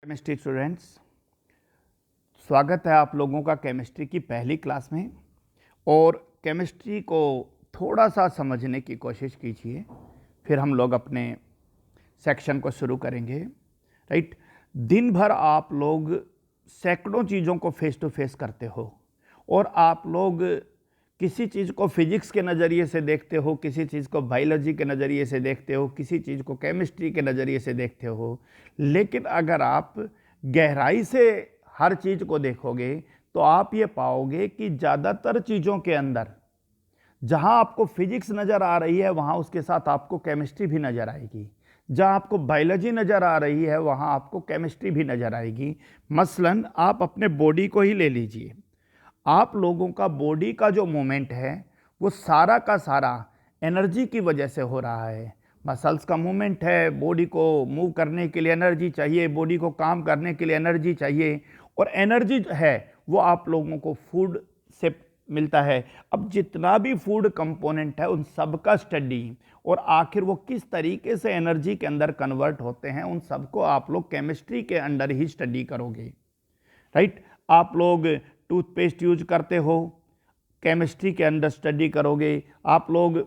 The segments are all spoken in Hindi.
केमिस्ट्री स्टूडेंट्स, स्वागत है आप लोगों का केमिस्ट्री की पहली क्लास में। और केमिस्ट्री को थोड़ा सा समझने की कोशिश कीजिए, फिर हम लोग अपने सेक्शन को शुरू करेंगे। राइट, दिन भर आप लोग सैकड़ों चीज़ों को फेस टू फेस करते हो और आप लोग किसी चीज़ को फिजिक्स के नज़रिए से देखते हो, किसी चीज़ को बायोलॉजी के नज़रिए से देखते हो, किसी चीज़ को केमिस्ट्री के नज़रिए से देखते हो। लेकिन अगर आप गहराई से हर चीज़ को देखोगे तो आप ये पाओगे कि ज़्यादातर चीज़ों के अंदर जहाँ आपको फिजिक्स नज़र आ रही है वहाँ उसके साथ आपको केमिस्ट्री भी नज़र आएगी। जहाँ आपको बायोलॉजी नज़र आ रही है वहाँ आपको केमिस्ट्री भी नज़र आएगी। मसलन आप अपने बॉडी को ही ले लीजिए। आप लोगों का बॉडी का जो मूवमेंट है वो सारा का सारा एनर्जी की वजह से हो रहा है। मसल्स का मूवमेंट है, बॉडी को मूव करने के लिए एनर्जी चाहिए, बॉडी को काम करने के लिए एनर्जी चाहिए, और एनर्जी है वो आप लोगों को फूड से मिलता है। अब जितना भी फूड कंपोनेंट है उन सब का स्टडी और आखिर वो किस तरीके से एनर्जी के अंदर कन्वर्ट होते हैं उन सबको आप लोग केमिस्ट्री के अंडर ही स्टडी करोगे। राइट, आप लोग टूथपेस्ट यूज करते हो, केमिस्ट्री के अंदर स्टडी करोगे। आप लोग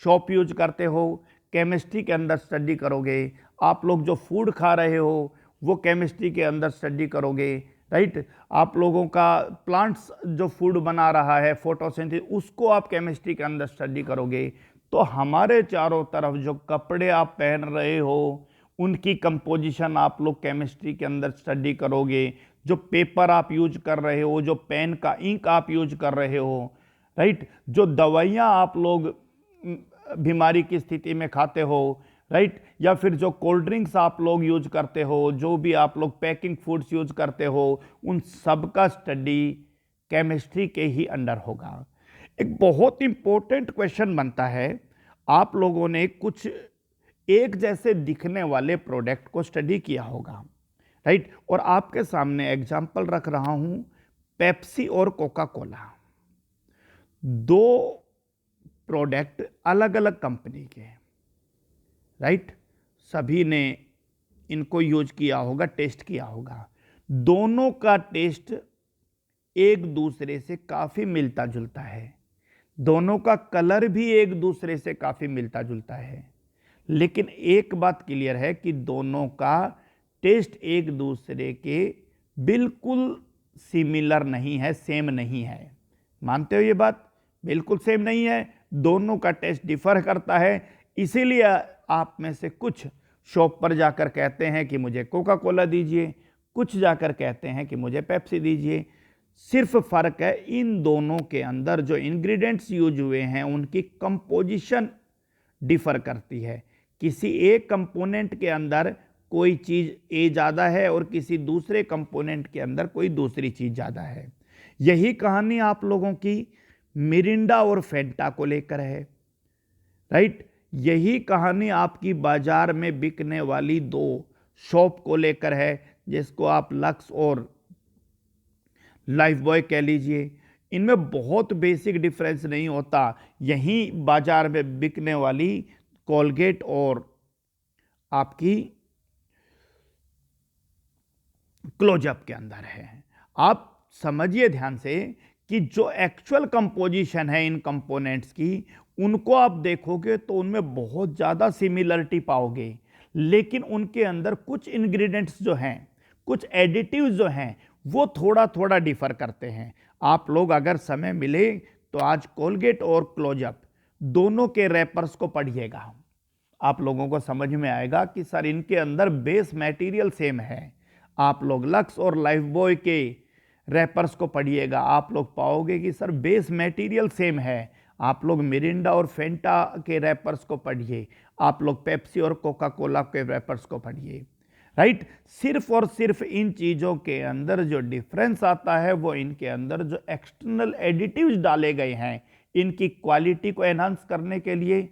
शॉप यूज करते हो, केमिस्ट्री के अंदर स्टडी करोगे। आप लोग जो फूड खा रहे हो वो केमिस्ट्री के अंदर स्टडी करोगे। राइट, आप लोगों का प्लांट्स जो फूड बना रहा है फोटोसिंथेसिस, उसको आप केमिस्ट्री के अंदर स्टडी करोगे। तो हमारे चारों तरफ जो कपड़े आप पहन रहे हो उनकी कंपोजिशन आप लोग केमिस्ट्री के अंदर स्टडी करोगे। जो पेपर आप यूज कर रहे हो, जो पेन का इंक आप यूज कर रहे हो, राइट, जो दवाइयाँ आप लोग बीमारी की स्थिति में खाते हो, राइट, या फिर जो कोल्ड ड्रिंक्स आप लोग यूज करते हो, जो भी आप लोग पैकिंग फूड्स यूज करते हो, उन सब का स्टडी केमिस्ट्री के ही अंडर होगा। एक बहुत इंपॉर्टेंट क्वेश्चन बनता है, आप लोगों ने कुछ एक जैसे दिखने वाले प्रोडक्ट को स्टडी किया होगा, राइट, और आपके सामने एग्जाम्पल रख रहा हूं पेप्सी और कोका कोला। दो प्रोडक्ट अलग अलग कंपनी के, राइट, सभी ने इनको यूज किया होगा, टेस्ट किया होगा। दोनों का टेस्ट एक दूसरे से काफी मिलता जुलता है, दोनों का कलर भी एक दूसरे से काफी मिलता जुलता है। लेकिन एक बात क्लियर है कि दोनों का टेस्ट एक दूसरे के बिल्कुल सिमिलर नहीं है, सेम नहीं है। मानते हो ये बात? बिल्कुल सेम नहीं है, दोनों का टेस्ट डिफर करता है। इसीलिए आप में से कुछ शॉप पर जाकर कहते हैं कि मुझे कोका कोला दीजिए, कुछ जाकर कहते हैं कि मुझे पेप्सी दीजिए। सिर्फ फर्क है इन दोनों के अंदर जो इंग्रेडिएंट्स यूज हुए हैं उनकी कंपोजिशन डिफर करती है। किसी एक कंपोनेंट के अंदर कोई चीज ए ज़्यादा है और किसी दूसरे कंपोनेंट के अंदर कोई दूसरी चीज ज़्यादा है। यही कहानी आप लोगों की मिरिंडा और फेंटा को लेकर है, राइट। यही कहानी आपकी बाजार में बिकने वाली दो शॉप को लेकर है, जिसको आप लक्स और लाइफ बॉय कह लीजिए। इनमें बहुत बेसिक डिफरेंस नहीं होता, यही बाजार में बिकने वाली कोलगेट और आपकी क्लोजअप के अंदर है। आप समझिए ध्यान से कि जो एक्चुअल कंपोजिशन है इन कंपोनेंट्स की, उनको आप देखोगे तो उनमें बहुत ज़्यादा सिमिलरिटी पाओगे, लेकिन उनके अंदर कुछ इंग्रेडिएंट्स जो हैं, कुछ एडिटिव्स जो हैं, वो थोड़ा थोड़ा डिफर करते हैं। आप लोग अगर समय मिले तो आज कोलगेट और क्लोजअप दोनों के रैपर्स को पढ़िएगा, आप लोगों को समझ में आएगा कि सर इनके अंदर बेस मटेरियल सेम है। आप लोग लक्स और लाइफ बॉय के रैपर्स को पढ़िएगा, आप लोग पाओगे कि सर बेस मटेरियल सेम है। आप लोग मिरिंडा और फेंटा के रैपर्स को पढ़िए, आप लोग पेप्सी और कोका कोला के रैपर्स को पढ़िए, राइट। सिर्फ और सिर्फ इन चीज़ों के अंदर जो डिफरेंस आता है वो इनके अंदर जो एक्सटर्नल एडिटिव्स डाले गए हैं, इनकी क्वालिटी को एनहांस करने के लिए,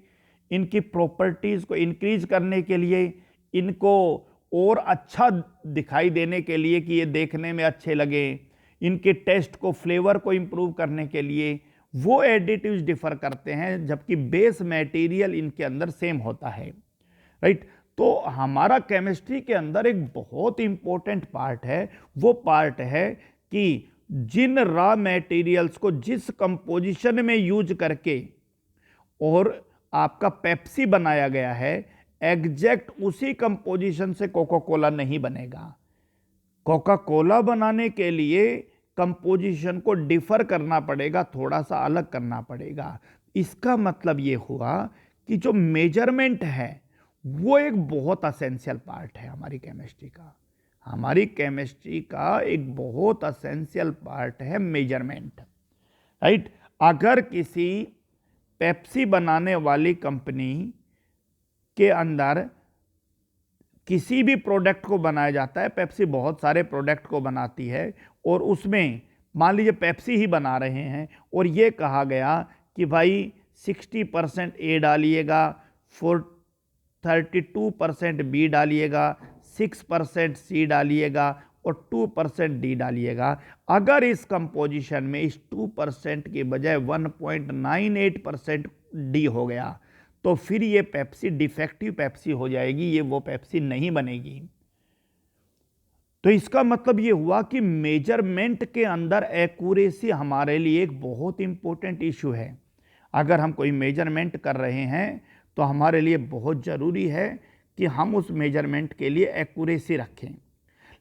इनकी प्रॉपर्टीज़ को इंक्रीज करने के लिए, इनको और अच्छा दिखाई देने के लिए कि ये देखने में अच्छे लगे, इनके टेस्ट को, फ्लेवर को इंप्रूव करने के लिए वो एडिटिव्स डिफर करते हैं, जबकि बेस मटेरियल इनके अंदर सेम होता है, राइट। तो हमारा केमिस्ट्री के अंदर एक बहुत इंपॉर्टेंट पार्ट है, वो पार्ट है कि जिन रॉ मटेरियल्स को जिस कंपोजिशन में यूज करके और आपका पेप्सी बनाया गया है, एग्जैक्ट उसी कंपोजिशन से कोका कोला नहीं बनेगा। कोका कोला बनाने के लिए कंपोजिशन को डिफर करना पड़ेगा, थोड़ा सा अलग करना पड़ेगा। इसका मतलब ये हुआ कि जो मेजरमेंट है वो एक बहुत असेंशियल पार्ट है हमारी केमिस्ट्री का। हमारी केमिस्ट्री का एक बहुत असेंशियल पार्ट है मेजरमेंट, राइट। अगर किसी पेप्सी बनाने वाली कंपनी के अंदर किसी भी प्रोडक्ट को बनाया जाता है, पेप्सी बहुत सारे प्रोडक्ट को बनाती है, और उसमें मान लीजिए पेप्सी ही बना रहे हैं और ये कहा गया कि भाई 60% ए डालिएगा, 32% बी डालिएगा, 6% सी डालिएगा और 2% डी डालिएगा। अगर इस कंपोजिशन में इस 2% के बजाय 1.98% डी हो गया तो फिर ये पेप्सी डिफेक्टिव पेप्सी हो जाएगी, ये वो पेप्सी नहीं बनेगी। तो इसका मतलब ये हुआ कि मेजरमेंट के अंदर एक्यूरेसी हमारे लिए एक बहुत इंपॉर्टेंट इशू है। अगर हम कोई मेजरमेंट कर रहे हैं तो हमारे लिए बहुत ज़रूरी है कि हम उस मेजरमेंट के लिए एक्यूरेसी रखें।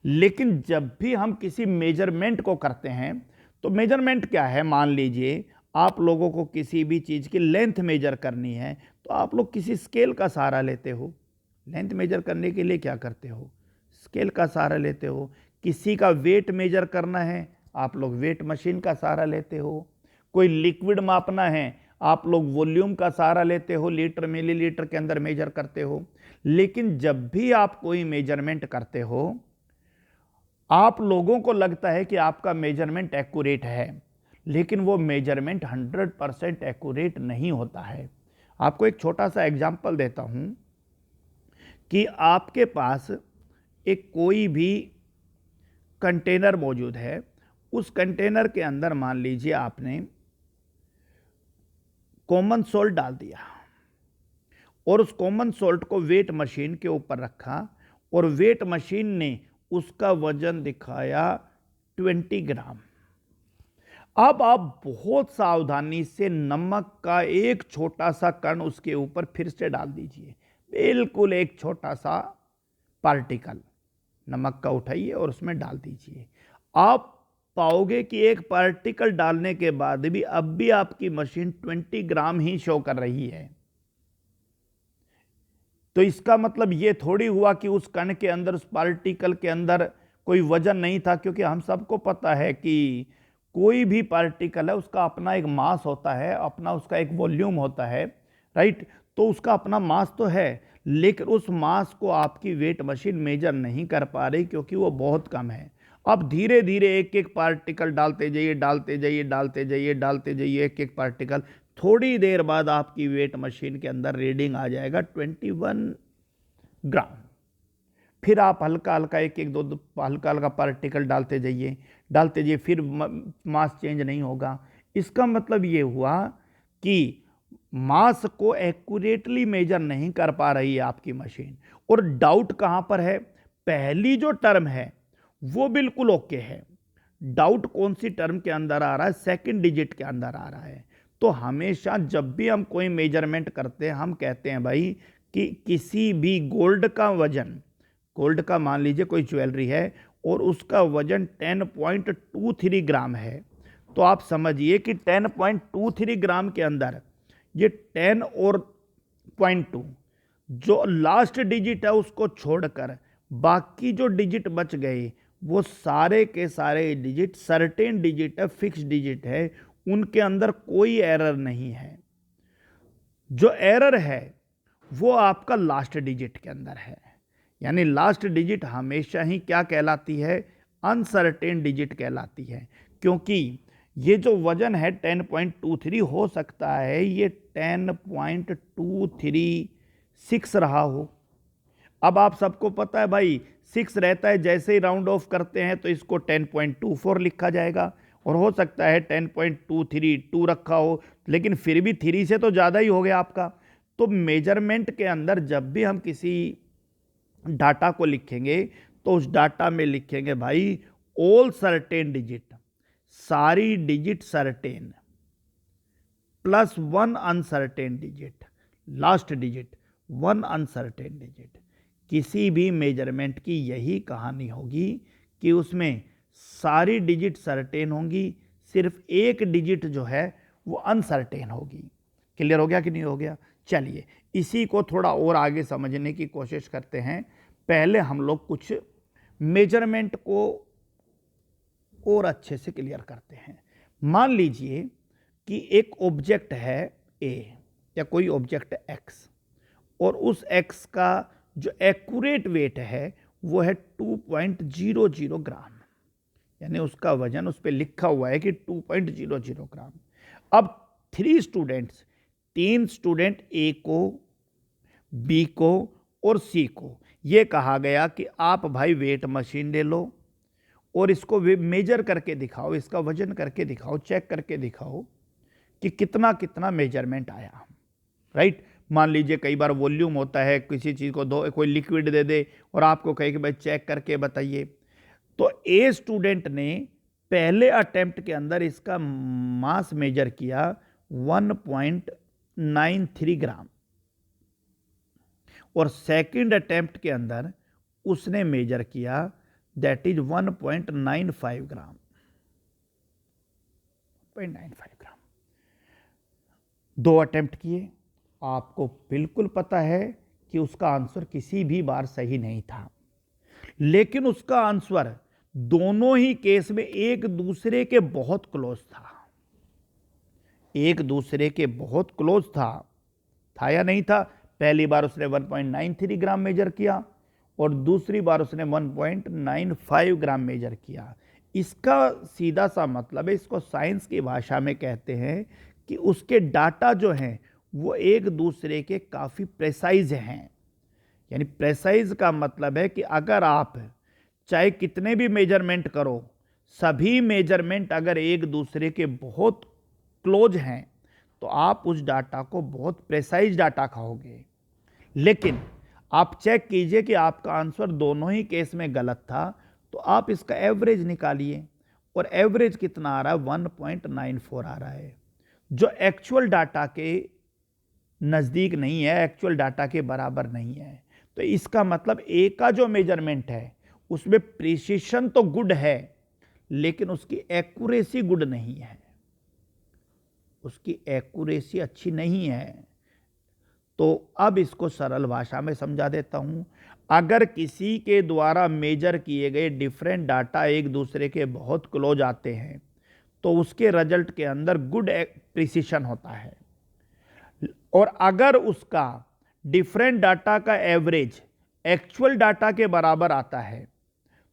लेकिन जब भी हम किसी मेजरमेंट को करते हैं तो मेजरमेंट क्या है, मान लीजिए आप लोगों को किसी भी चीज़ की लेंथ मेजर करनी है तो आप लोग किसी स्केल का सहारा लेते हो। लेंथ मेजर करने के लिए क्या करते हो, स्केल का सहारा लेते हो। किसी का वेट मेजर करना है, आप लोग वेट मशीन का सहारा लेते हो। कोई लिक्विड मापना है, आप लोग वॉल्यूम का सहारा लेते हो, लीटर मिलीलीटर के अंदर मेजर करते हो। लेकिन जब भी आप कोई मेजरमेंट करते हो, आप लोगों को लगता है कि आपका मेजरमेंट एक्यूरेट है, लेकिन वो मेजरमेंट 100% एक्यूरेट नहीं होता है। आपको एक छोटा सा एग्जांपल देता हूं कि आपके पास एक कोई भी कंटेनर मौजूद है, उस कंटेनर के अंदर मान लीजिए आपने कॉमन सोल्ट डाल दिया और उस कॉमन सोल्ट को वेट मशीन के ऊपर रखा और वेट मशीन ने उसका वजन दिखाया 20 ग्राम। अब आप बहुत सावधानी से नमक का एक छोटा सा कण उसके ऊपर फिर से डाल दीजिए, बिल्कुल एक छोटा सा पार्टिकल नमक का उठाइए और उसमें डाल दीजिए। आप पाओगे कि एक पार्टिकल डालने के बाद भी अब भी आपकी मशीन 20 ग्राम ही शो कर रही है। तो इसका मतलब ये थोड़ी हुआ कि उस कण के अंदर, उस पार्टिकल के अंदर कोई वजन नहीं था, क्योंकि हम सबको पता है कि कोई भी पार्टिकल है उसका अपना एक मास होता है, अपना उसका एक वॉल्यूम होता है, राइट। तो उसका अपना मास तो है, लेकिन उस मास को आपकी वेट मशीन मेजर नहीं कर पा रही क्योंकि वो बहुत कम है। अब धीरे धीरे एक एक पार्टिकल डालते जाइए, डालते जाइए, डालते जाइए, डालते जाइए, एक एक पार्टिकल। थोड़ी देर बाद आपकी वेट मशीन के अंदर रीडिंग आ जाएगा 21 ग्राम। फिर आप हल्का हल्का एक एक दो दो हल्का हल्का पार्टिकल डालते जाइए, डालते जाइए, फिर मास चेंज नहीं होगा। इसका मतलब ये हुआ कि मास को एक्यूरेटली मेजर नहीं कर पा रही है आपकी मशीन। और डाउट कहां पर है, पहली जो टर्म है वो बिल्कुल ओके है, डाउट कौन सी टर्म के अंदर आ रहा है, सेकंड डिजिट के अंदर आ रहा है। तो हमेशा जब भी हम कोई मेजरमेंट करते हैं हम कहते हैं भाई कि किसी भी गोल्ड का वजन, गोल्ड का मान लीजिए कोई ज्वेलरी है और उसका वजन 10.23 ग्राम है, तो आप समझिए कि 10.23 ग्राम के अंदर ये 10 और 0.2 जो लास्ट डिजिट है उसको छोड़कर बाकी जो डिजिट बच गए वो सारे के सारे डिजिट सर्टेन डिजिट है, फिक्स डिजिट है, उनके अंदर कोई एरर नहीं है। जो एरर है वो आपका लास्ट डिजिट के अंदर है। यानी लास्ट डिजिट हमेशा ही क्या कहलाती है, अनसर्टेन डिजिट कहलाती है। क्योंकि ये जो वजन है 10.23 हो सकता है ये 10.236 रहा हो। अब आप सबको पता है भाई 6 रहता है, जैसे ही राउंड ऑफ करते हैं तो इसको 10.24 लिखा जाएगा, और हो सकता है 10.232 रखा हो, लेकिन फिर भी 3 से तो ज़्यादा ही हो गया आपका। तो मेजरमेंट के अंदर जब भी हम किसी डाटा को लिखेंगे तो उस डाटा में लिखेंगे भाई ऑल सर्टेन डिजिट, सारी digit certain, plus one uncertain digit, last digit one uncertain digit. किसी भी मेजरमेंट की यही कहानी होगी कि उसमें सारी डिजिट सर्टेन होंगी, सिर्फ एक डिजिट जो है वो अनसर्टेन होगी। क्लियर हो गया कि नहीं हो गया? चलिए इसी को थोड़ा और आगे समझने की कोशिश करते हैं। पहले हम लोग कुछ मेजरमेंट को और अच्छे से क्लियर करते हैं। मान लीजिए कि एक ऑब्जेक्ट है ए या कोई ऑब्जेक्ट एक्स, और उस एक्स का जो एक्यूरेट वेट है वो है 2.00 ग्राम, यानी उसका वजन उस पर लिखा हुआ है कि 2.00 ग्राम। अब 3 स्टूडेंट्स, 3 स्टूडेंट ए को, बी को और सी को ये कहा गया कि आप भाई वेट मशीन ले लो और इसको मेजर करके दिखाओ, इसका वजन करके दिखाओ, चेक करके दिखाओ कि कितना कितना मेजरमेंट आया। राइट? मान लीजिए कई बार वॉल्यूम होता है, किसी चीज़ को दो, कोई लिक्विड दे दे और आपको कहे कि भाई चेक करके बताइए। तो ए स्टूडेंट ने पहले अटेम्प्ट के अंदर इसका मास मेजर किया 1.93 ग्राम, और सेकंड अटेम्प्ट के अंदर उसने मेजर किया that is 1.95 gram, 0.95 gram. 2 attempt किए, आपको बिल्कुल पता है कि उसका आंसर किसी भी बार सही नहीं था, लेकिन उसका आंसर दोनों ही केस में एक दूसरे के बहुत क्लोज था। एक दूसरे के बहुत क्लोज था या नहीं था? पहली बार उसने 1.93 ग्राम मेजर किया और दूसरी बार उसने 1.95 ग्राम मेजर किया। इसका सीधा सा मतलब है, इसको साइंस की भाषा में कहते हैं कि उसके डाटा जो हैं वो एक दूसरे के काफ़ी प्रेसाइज हैं। यानी प्रेसाइज का मतलब है कि अगर आप चाहे कितने भी मेजरमेंट करो, सभी मेजरमेंट अगर एक दूसरे के बहुत क्लोज हैं तो आप उस डाटा को बहुत प्रेसाइज डाटा कहोगे। लेकिन आप चेक कीजिए कि आपका आंसर दोनों ही केस में गलत था, तो आप इसका एवरेज निकालिए, और एवरेज कितना आ रहा है? 1.94 आ रहा है, जो एक्चुअल डाटा के नज़दीक नहीं है, एक्चुअल डाटा के बराबर नहीं है। तो इसका मतलब ए का जो मेजरमेंट है उसमें प्रिसिशन तो गुड है, लेकिन उसकी एक्यूरेसी गुड नहीं है, उसकी एक्यूरेसी अच्छी नहीं है। तो अब इसको सरल भाषा में समझा देता हूं। अगर किसी के द्वारा मेजर किए गए डिफरेंट डाटा एक दूसरे के बहुत क्लोज आते हैं तो उसके रिजल्ट के अंदर गुड प्रिसिशन होता है, और अगर उसका डिफरेंट डाटा का एवरेज एक्चुअल डाटा के बराबर आता है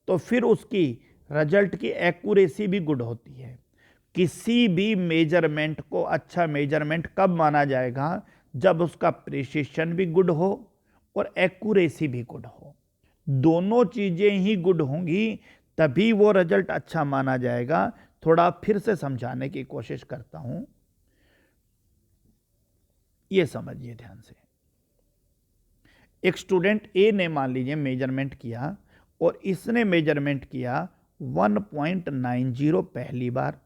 तो फिर उसकी रिजल्ट की एक्यूरेसी भी गुड होती है। किसी भी मेजरमेंट को अच्छा मेजरमेंट कब माना जाएगा? जब उसका प्रिसिशन भी गुड हो और एक्यूरेसी भी गुड हो। दोनों चीजें ही गुड होंगी तभी वो रिजल्ट अच्छा माना जाएगा। थोड़ा फिर से समझाने की कोशिश करता हूं, ये समझिए ध्यान से। एक स्टूडेंट ए ने मान लीजिए मेजरमेंट किया और इसने मेजरमेंट किया 1.90 पहली बार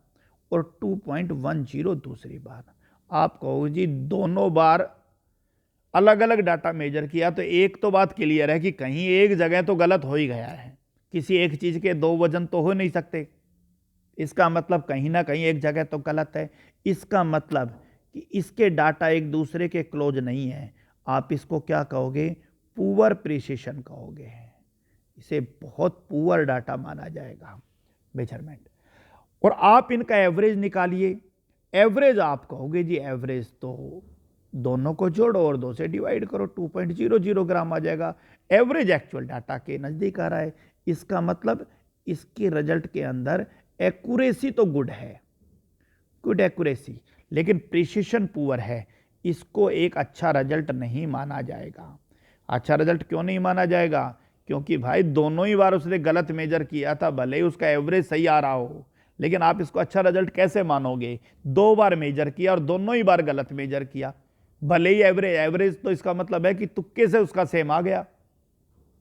और 2.10 दूसरी बार। आप कहोगे जी दोनों बार अलग अलग डाटा मेजर किया, तो एक तो बात क्लियर है कि कहीं एक जगह तो गलत हो ही गया है। किसी एक चीज के दो वजन तो हो नहीं सकते, इसका मतलब कहीं ना कहीं एक जगह तो गलत है। इसका मतलब कि इसके डाटा एक दूसरे के क्लोज नहीं है। आप इसको क्या कहोगे? पुअर प्रिसिशन कहोगे। इसे बहुत पुअर डाटा माना जाएगा मेजरमेंट। और आप इनका एवरेज निकालिए। एवरेज आप कहोगे जी एवरेज तो दोनों को जोड़ो और 2 से डिवाइड करो, 2.00 ग्राम आ जाएगा। एवरेज एक्चुअल डाटा के नज़दीक आ रहा है। इसका मतलब इसके रिजल्ट के अंदर एक्यूरेसी तो गुड है, गुड एक्यूरेसी, लेकिन प्रिसिशन पुअर है। इसको एक अच्छा रिजल्ट नहीं माना जाएगा। अच्छा रिजल्ट क्यों नहीं माना जाएगा? क्योंकि भाई दोनों ही बार उसने गलत मेजर किया था, भले ही उसका एवरेज सही आ रहा हो, लेकिन आप इसको अच्छा रिजल्ट कैसे मानोगे? 2 बार मेजर किया और दोनों ही बार गलत मेजर किया, भले ही एवरेज तो इसका मतलब है कि तुक्के से उसका सेम आ गया,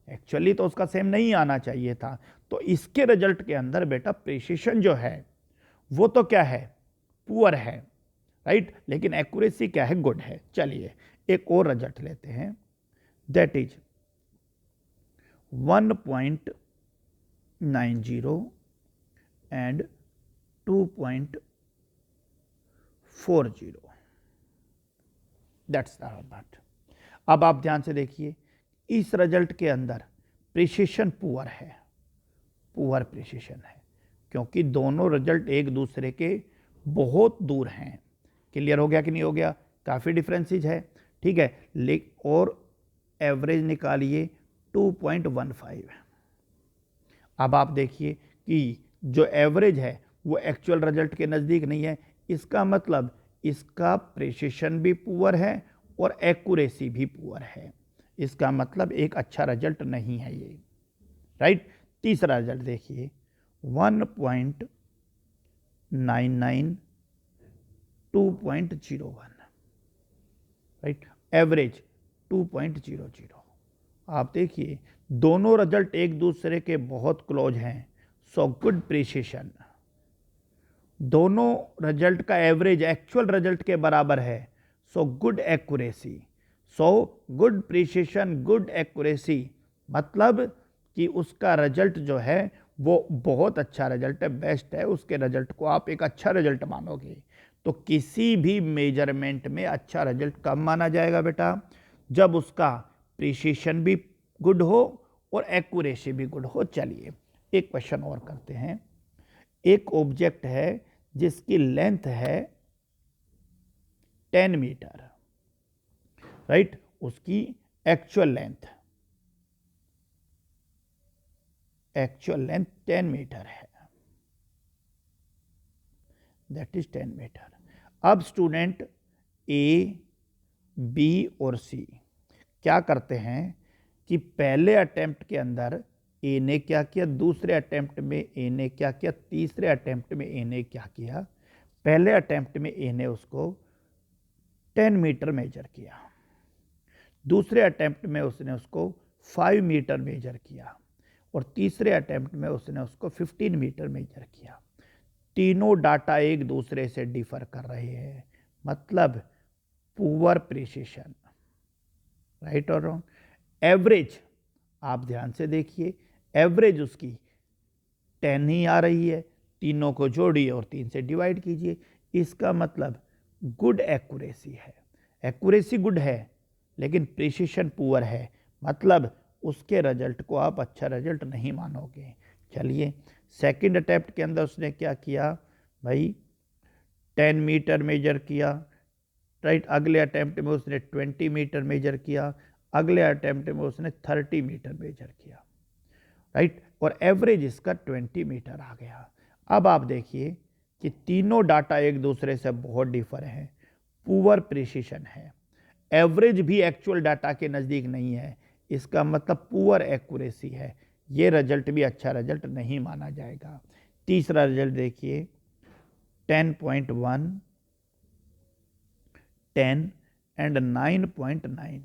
एक्चुअली तो उसका सेम नहीं आना चाहिए था। तो इसके रिजल्ट के अंदर बेटा प्रिसिशन जो है वो तो क्या है, पुअर है, राइट, लेकिन एक्यूरेसी क्या है, गुड है। चलिए एक और रिजल्ट लेते हैं, that is 1.90 and 2.40, that's that. अब आप ध्यान से देखिए, इस रिजल्ट के अंदर प्रिसिशन पुअर है, पुअर प्रिसिशन है, क्योंकि दोनों रिजल्ट एक दूसरे के बहुत दूर हैं। क्लियर हो गया कि नहीं हो गया, काफ़ी डिफरेंसेज है, ठीक है। और एवरेज निकालिए 2.15। अब आप देखिए कि जो एवरेज है वो एक्चुअल रिजल्ट के नज़दीक नहीं है, इसका मतलब इसका प्रिसिशन भी पुअर है और एक्यूरेसी भी पुअर है, इसका मतलब एक अच्छा रिजल्ट नहीं है ये, राइट। तीसरा रिजल्ट देखिए, 1.99 2.01, राइट, एवरेज 2.00। आप देखिए दोनों रिजल्ट एक दूसरे के बहुत क्लोज हैं, सो गुड प्रिसिशन। दोनों रिजल्ट का एवरेज एक्चुअल रिजल्ट के बराबर है, so good accuracy. So good precision good accuracy मतलब कि उसका रिजल्ट जो है वो बहुत अच्छा रिजल्ट है, बेस्ट है, उसके रिजल्ट को आप एक अच्छा रिजल्ट मानोगे। तो किसी भी मेजरमेंट में अच्छा रिजल्ट कब माना जाएगा बेटा, जब उसका प्रिसिशन भी गुड हो और एक्यूरेसी भी गुड हो। चलिए एक क्वेश्चन और करते हैं। एक ऑब्जेक्ट है जिसकी लेंथ है 10 मीटर, राइट, उसकी एक्चुअल लेंथ 10 मीटर है, दैट इज 10 मीटर। अब स्टूडेंट ए, बी और सी क्या करते हैं कि पहले अटेम्प्ट के अंदर ए ने क्या किया, दूसरे अटेम्प्ट में ए ने क्या किया, तीसरे अटेम्प्ट में ए ने क्या किया। पहले अटेम्प्ट में ए ने उसको 10 मीटर मेजर किया, दूसरे अटेम्प्ट में उसने उसको 5 मीटर मेजर किया और तीसरे अटेम्प्ट में उसने उसको 15 मीटर मेजर किया। तीनों डाटा एक दूसरे से डिफर कर रहे हैं, मतलब पुअर प्रिसिशन, राइट और रॉन्ग। एवरेज आप ध्यान से देखिए, एवरेज उसकी 10 ही आ रही है, तीनों को जोड़िए और 3 से डिवाइड कीजिए, इसका मतलब गुड एक्यूरेसी है। एक्यूरेसी गुड है लेकिन प्रिसिशन पुअर है, मतलब उसके रिजल्ट को आप अच्छा रिजल्ट नहीं मानोगे। चलिए सेकंड अटेम्प्ट के अंदर उसने क्या किया भाई, 10 मीटर मेजर किया, राइट। अगले अटेम्प्ट में उसने 20 मीटर मेजर किया, अगले अटेम्प्ट में उसने 30 मीटर मेजर किया, राइट, और एवरेज इसका 20 मीटर आ गया। अब आप देखिए कि तीनों डाटा एक दूसरे से बहुत डिफर हैं, पुअर प्रिसिशन है, एवरेज भी एक्चुअल डाटा के नज़दीक नहीं है, इसका मतलब पुअर एक्यूरेसी है, ये रिजल्ट भी अच्छा रिजल्ट नहीं माना जाएगा। तीसरा रिजल्ट देखिए, 10.1, 10 and 9.9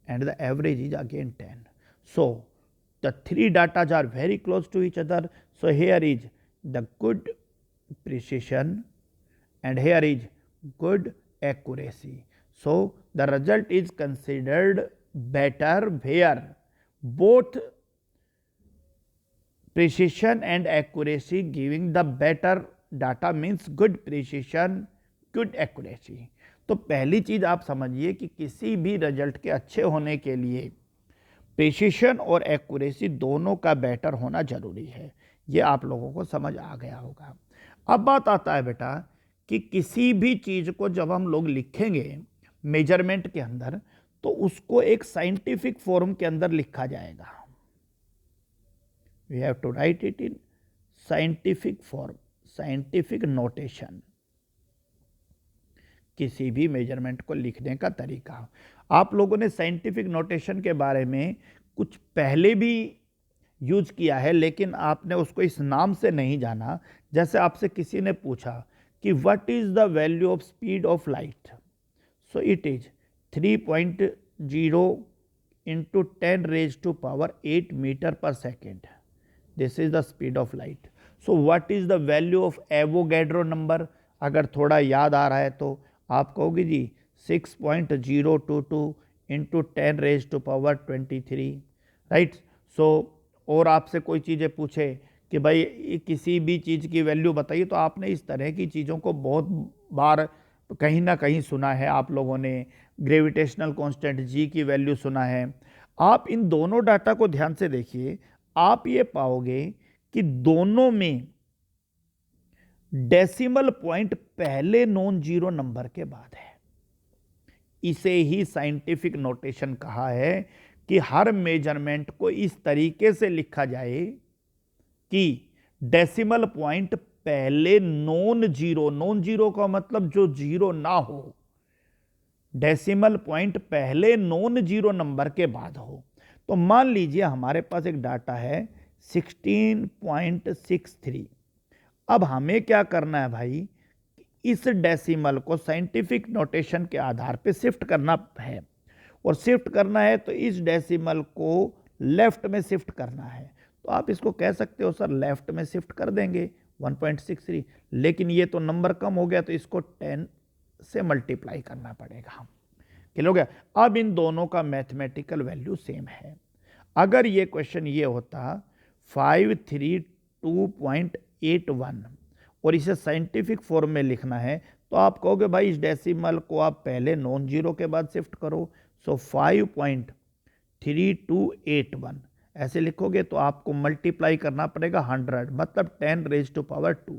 and the average is again 10. So the three datas are very close to each other. So here is the good precision and here is good accuracy. So the result is considered better where both precision and accuracy giving the better data means good precision, good accuracy. तो पहली चीज आप समझिए कि किसी भी रिजल्ट के अच्छे होने के लिए प्रिसिशन और एक्यूरेसी दोनों का बेटर होना जरूरी है, ये आप लोगों को समझ आ गया होगा। अब बात आता है बेटा कि किसी भी चीज को जब हम लोग लिखेंगे मेजरमेंट के अंदर तो उसको एक साइंटिफिक फॉर्म के अंदर लिखा जाएगा। We have to write it in scientific form, scientific notation. किसी भी मेजरमेंट को लिखने का तरीका, आप लोगों ने साइंटिफिक नोटेशन के बारे में कुछ पहले भी यूज किया है, लेकिन आपने उसको इस नाम से नहीं जाना। जैसे आपसे किसी ने पूछा कि what is the value of speed of light, so it is 3.0 into 10 raised to power 8 meter per second. This is the speed of light. So what is the value of Avogadro number? अगर थोड़ा याद आ रहा है तो आप कहोगे जी 6.022 into 10 raised to power 23, right. So और आपसे कोई चीज़ें पूछे कि भाई किसी भी चीज़ की वैल्यू बताइए, तो आपने इस तरह की चीज़ों को बहुत बार कहीं ना कहीं सुना है. आप लोगों ने ग्रेविटेशनल कांस्टेंट जी की वैल्यू सुना है. आप इन दोनों डाटा को ध्यान से देखिए, आप ये पाओगे कि दोनों में डेसिमल पॉइंट पहले नॉन जीरो नंबर के बाद है. इसे ही साइंटिफिक नोटेशन कहा है कि हर मेजरमेंट को इस तरीके से लिखा जाए कि डेसिमल पॉइंट पहले नॉन जीरो का मतलब जो जीरो ना हो, डेसिमल पॉइंट पहले नॉन जीरो नंबर के बाद हो. तो मान लीजिए हमारे पास एक डाटा है 16.63. अब हमें क्या करना है भाई, इस डेसिमल को साइंटिफिक नोटेशन के आधार पे शिफ्ट करना है, और शिफ्ट करना है तो इस डेसिमल को लेफ्ट में शिफ्ट करना है. तो आप इसको कह सकते हो सर लेफ्ट में शिफ्ट कर देंगे 1.63, लेकिन ये तो नंबर कम हो गया तो इसको 10 से मल्टीप्लाई करना पड़ेगा. क्लियर हो गया. अब इन दोनों का मैथमेटिकल वैल्यू सेम है. अगर ये क्वेश्चन ये होता 532.81 और इसे साइंटिफिक फॉर्म में लिखना है, तो आप कहोगे भाई इस डेसिमल को आप पहले नॉन जीरो के बाद शिफ्ट करो. सो 5.3281 ऐसे लिखोगे तो आपको मल्टीप्लाई करना पड़ेगा 100, मतलब 10 रेज टू पावर 2.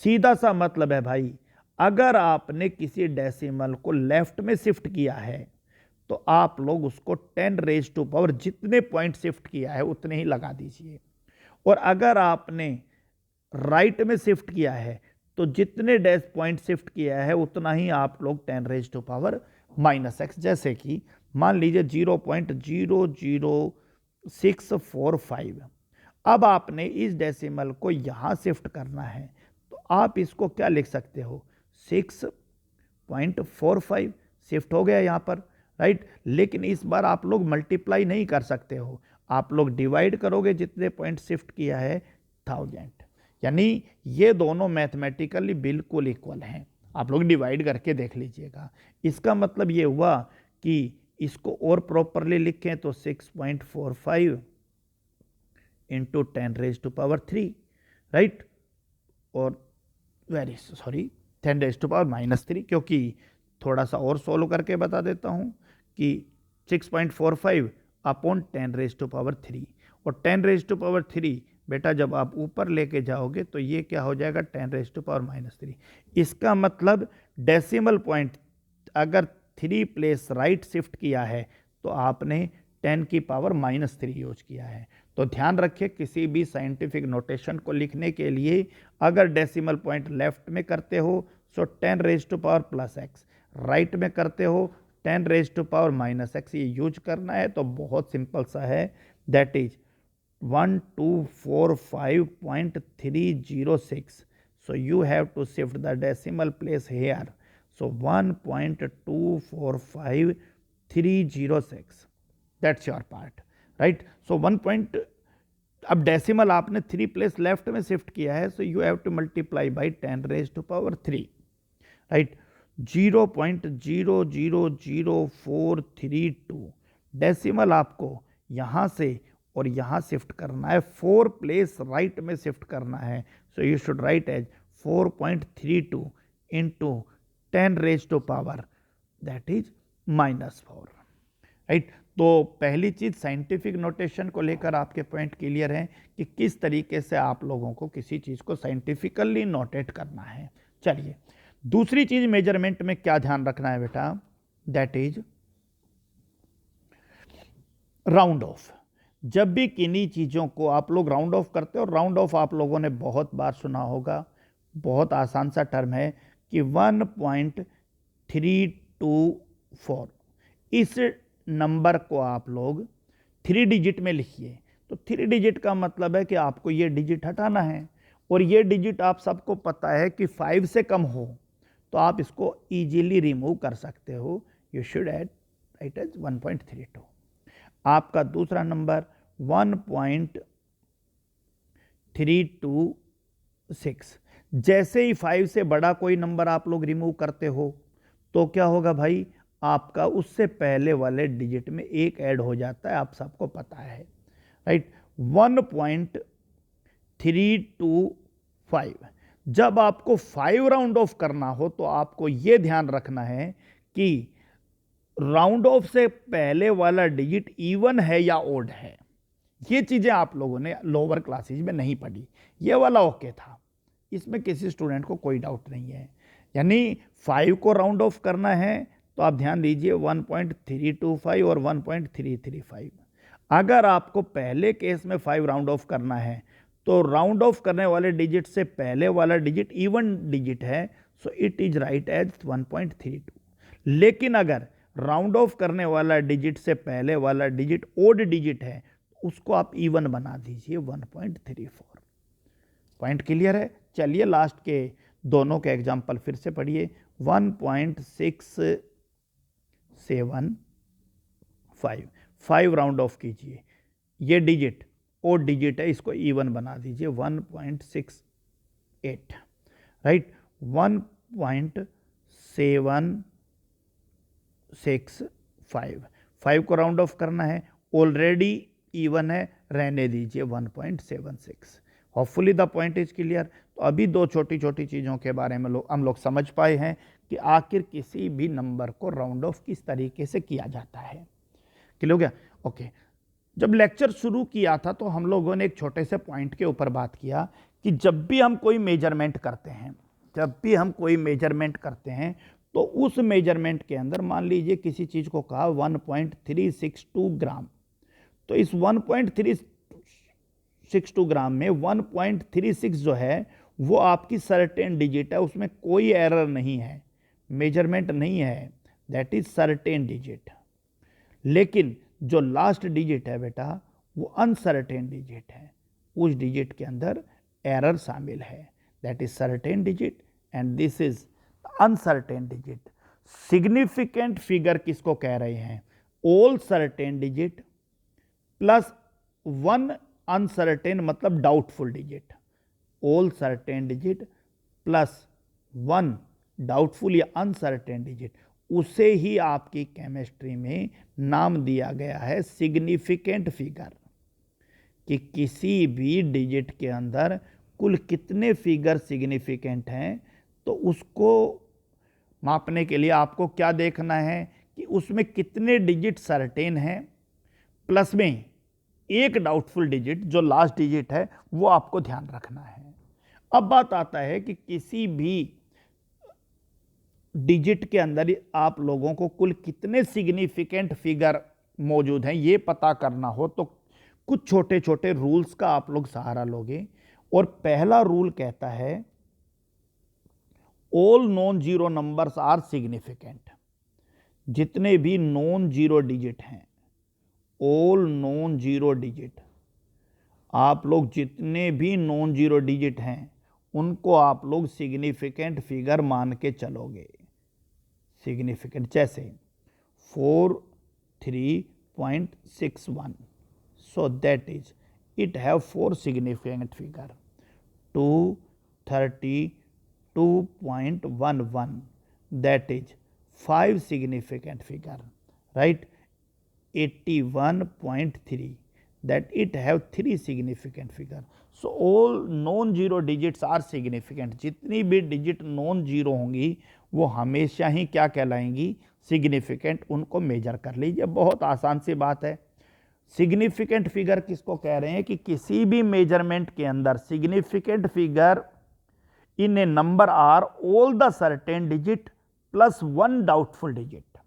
सीधा सा मतलब है भाई, अगर आपने किसी डेसिमल को लेफ्ट में शिफ्ट किया है तो आप लोग उसको 10 रेज टू पावर जितने पॉइंट शिफ्ट किया है उतने ही लगा दीजिए, और अगर आपने राइट में शिफ्ट किया है तो जितने डैश पॉइंट शिफ्ट किया है उतना ही आप लोग 10 रेज टू पावर -x, जैसे कि मान लीजिए 0.00645. अब आपने इस डेसिमल को यहां शिफ्ट करना है, तो आप इसको क्या लिख सकते हो 6.45 शिफ्ट हो गया यहां पर, राइट. लेकिन इस बार आप लोग मल्टीप्लाई नहीं कर सकते हो, आप लोग डिवाइड करोगे जितने पॉइंट शिफ्ट किया है 1000. यानी ये दोनों मैथमेटिकली बिल्कुल इक्वल हैं. आप लोग डिवाइड करके देख लीजिएगा. इसका मतलब ये हुआ कि इसको और प्रॉपरली लिखें तो 6.45 into 10 raise to power 3, right. और 10 रेज टू पावर -3, क्योंकि थोड़ा सा और सोल्व करके बता देता हूं कि 6.45 अपॉन 10 रेज टू पावर 3, और 10 रेज टू पावर 3 बेटा जब आप ऊपर लेके जाओगे तो ये क्या हो जाएगा 10 रेज टू पावर -3. इसका मतलब डेसिमल पॉइंट अगर 3 प्लेस राइट शिफ्ट किया है तो आपने 10 की पावर -3 यूज किया है. तो ध्यान रखिए किसी भी साइंटिफिक नोटेशन को लिखने के लिए अगर डेसिमल पॉइंट लेफ्ट में करते हो so 10 raise to power +x, right में करते हो 10 रेज टू पावर -x ये यूज करना है. तो बहुत सिंपल सा है, that is 1245.306. So you have to shift the decimal place here. So 1.245306. That's your part, right? So 1 point, अब डेसिमल आपने 3 प्लेस लेफ्ट में शिफ्ट किया है, so you have to multiply by 10 raise to power 3, right. 0.000432 decimal आपको यहां से और यहां शिफ्ट करना है, 4 प्लेस राइट में शिफ्ट करना है. So you should write as 4.32 into 10 raise to power that is -4, right. तो पहली चीज साइंटिफिक नोटेशन को लेकर आपके पॉइंट क्लियर हैं कि किस तरीके से आप लोगों को किसी चीज को साइंटिफिकली नोटेट करना है. चलिए दूसरी चीज मेजरमेंट में क्या ध्यान रखना है बेटा, दैट इज राउंड ऑफ. जब भी किन्हीं चीज़ों को आप लोग राउंड ऑफ करते हो, राउंड ऑफ आप लोगों ने बहुत बार सुना होगा, बहुत आसान सा टर्म है कि 1.324. इस नंबर को आप लोग 3 डिजिट में लिखिए. तो 3 डिजिट का मतलब है कि आपको ये डिजिट हटाना है, और ये डिजिट आप सबको पता है कि 5 से कम हो तो आप इसको इजीली रिमूव कर सकते हो. You should add write as 1.32. आपका दूसरा नंबर 1.326। जैसे ही 5 से बड़ा कोई नंबर आप लोग रिमूव करते हो तो क्या होगा भाई, आपका उससे पहले वाले डिजिट में एक ऐड हो जाता है, आप सबको पता है, राइट। 1.325। जब आपको 5 राउंड ऑफ करना हो तो आपको यह ध्यान रखना है कि राउंड ऑफ से पहले वाला डिजिट इवन है या ओड है। ये चीजें आप लोगों ने लोअर क्लासेज में नहीं पढ़ी, ये वाला ओके था, इसमें किसी स्टूडेंट को कोई डाउट नहीं है। यानी 5 को राउंड ऑफ करना है तो आप ध्यान दीजिए 1.325 और 1.335। अगर आपको पहले केस में 5 राउंड ऑफ करना है तो राउंड ऑफ करने वाले डिजिट से पहले वाला डिजिट इवन डिजिट है, so it is write as 1.32। लेकिन अगर राउंड ऑफ करने वाला डिजिट से पहले वाला डिजिट ओड डिजिट है, उसको आप इवन बना दीजिए 1.34। पॉइंट क्लियर है? चलिए लास्ट के दोनों के एग्जाम्पल फिर से पढ़िए। 1.675, 5 राउंड ऑफ कीजिए, ये डिजिट ओड डिजिट है, इसको इवन बना दीजिए 1.68, राइट। 1.765, 5 को राउंड ऑफ करना है, ऑलरेडी इवन है, रहने दीजिए 1.76। Hopefully the point is clear. तो अभी दो छोटी छोटी चीज़ों के बारे में हम लोग समझ पाए हैं कि आखिर किसी भी नंबर को राउंड ऑफ किस तरीके से किया जाता है। क्लियर हो गया? ओके। जब लेक्चर शुरू किया था तो हम लोगों ने एक छोटे से पॉइंट के ऊपर बात किया कि जब भी हम कोई मेजरमेंट करते हैं, तो उस मेजरमेंट के अंदर मान लीजिए किसी चीज़ को कहा 1.362 ग्राम, तो इस 1.362 ग्राम में 1.36 जो है वो आपकी सर्टेन डिजिट है, उसमें कोई एरर नहीं है, मेजरमेंट नहीं है, दैट इज सर्टेन डिजिट। लेकिन जो लास्ट डिजिट है बेटा वो अनसर्टेन डिजिट है, उस डिजिट के अंदर एरर शामिल है, that is certain digit and this is uncertain digit. Significant figure किसको कह रहे हैं? All certain digit plus 1 uncertain मतलब doubtful digit. All certain digit plus 1 doubtful या अनसर्टेन डिजिट, उसे ही आपकी केमिस्ट्री में नाम दिया गया है सिग्निफिकेंट फिगर। कि किसी भी डिजिट के अंदर कुल कितने फिगर सिग्निफिकेंट हैं, तो उसको मापने के लिए आपको क्या देखना है कि उसमें कितने डिजिट सर्टेन हैं, प्लस में एक डाउटफुल डिजिट जो लास्ट डिजिट है वो आपको ध्यान रखना है। अब बात आता है कि किसी भी डिजिट के अंदर आप लोगों को कुल कितने सिग्निफिकेंट फिगर मौजूद हैं ये पता करना हो तो कुछ छोटे छोटे रूल्स का आप लोग सहारा लोगे। और पहला रूल कहता है all non zero numbers are significant. जितने भी नॉन जीरो डिजिट हैं, ऑल नॉन जीरो डिजिट, आप लोग जितने भी नॉन जीरो डिजिट हैं उनको आप लोग सिग्निफिकेंट फिगर मान के चलोगे। सिग्निफिकेंट जैसे 43.61, so that is it have 4 significant figure. 232.11, that is 5 significant figure, right. 81.3, that it have 3 significant figure. So all non-zero digits are significant. जितनी भी डिजिट नॉन जीरो होंगी वो हमेशा ही क्या कहलाएंगी? सिग्निफिकेंट। उनको मेजर कर लीजिए, बहुत आसान सी बात है। सिग्निफिकेंट फिगर किसको कह रहे हैं? कि किसी भी मेजरमेंट के अंदर significant figure in a number are all the certain digit plus 1 doubtful digit.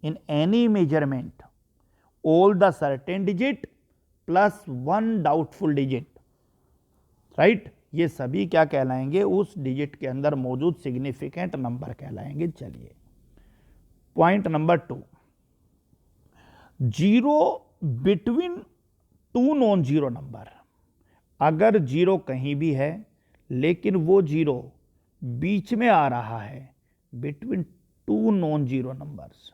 In any measurement all the certain digit plus 1 doubtful digit, right. ये सभी क्या कहलाएंगे? उस डिजिट के अंदर मौजूद सिग्निफिकेंट नंबर कहलाएंगे। चलिए point number 2, zero between 2 non zero number. अगर जीरो कहीं भी है लेकिन वो जीरो बीच में आ रहा है बिटवीन 2 नॉन जीरो नंबर्स,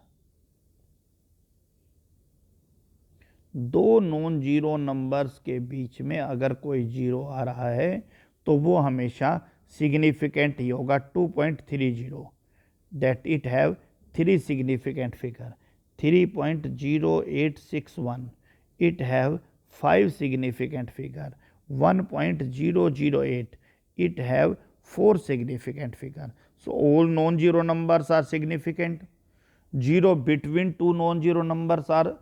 दो नॉन जीरो नंबर्स के बीच में अगर कोई जीरो आ रहा है तो वो हमेशा सिग्निफिकेंट ही होगा। 2.30 that it have three significant figure. 3.0861 it have 5 significant figure. 1.008 it have 4 significant figure. So all non-zero numbers are significant. Zero between two non-zero numbers are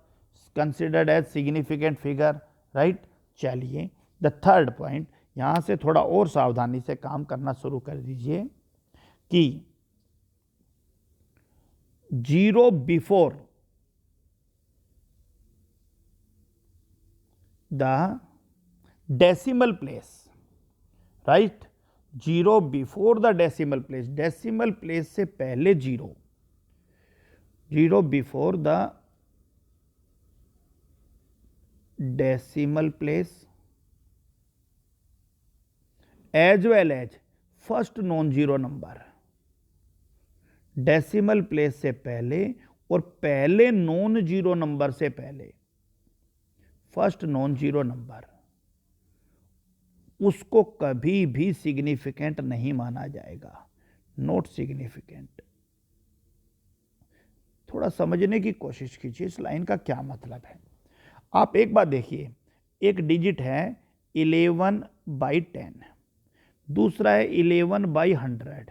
considered as significant figure, right? चलिए द थर्ड पॉइंट, यहाँ से थोड़ा और सावधानी से काम करना शुरू कर दीजिए कि zero before the decimal place, right? Zero before the decimal place, decimal place से पहले zero, zero before the decimal place as well as first non zero number, decimal place से पहले और पहले नॉन जीरो नंबर से पहले, फर्स्ट नॉन जीरो नंबर, उसको कभी भी सिग्निफिकेंट नहीं माना जाएगा, नॉट सिग्निफिकेंट। थोड़ा समझने की कोशिश कीजिए इस लाइन का क्या मतलब है। आप एक बात देखिए, एक डिजिट है 11/10, दूसरा है 11/100,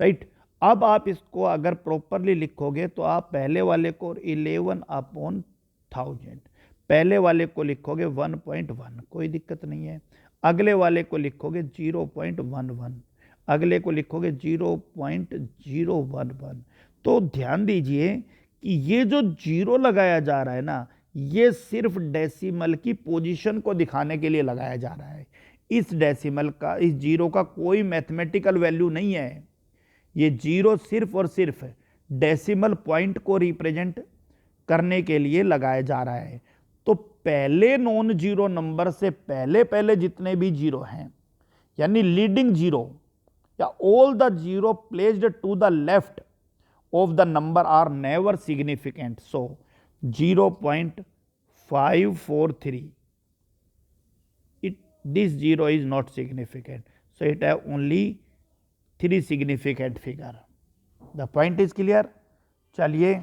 राइट? अब आप इसको अगर प्रॉपरली लिखोगे तो आप पहले वाले को 11/1000, पहले वाले को लिखोगे 1.1, कोई दिक्कत नहीं है। अगले वाले को लिखोगे 0.11, अगले को लिखोगे 0.011। तो ध्यान दीजिए कि ये जो जीरो लगाया जा रहा है ना, ये सिर्फ डेसिमल की पोजीशन को दिखाने के लिए लगाया जा रहा है। इस डेसिमल का, इस जीरो का कोई मैथमेटिकल वैल्यू नहीं है। ये जीरो सिर्फ और सिर्फ डेसिमल पॉइंट को रिप्रेजेंट करने के लिए लगाया जा रहा है। तो पहले नॉन जीरो नंबर से पहले पहले जितने भी जीरो हैं, यानी लीडिंग जीरो या all the zero placed to the left of the number are never significant. So 0.543, this zero is not significant, so it have only 3 significant figure. The point is clear? चलिए,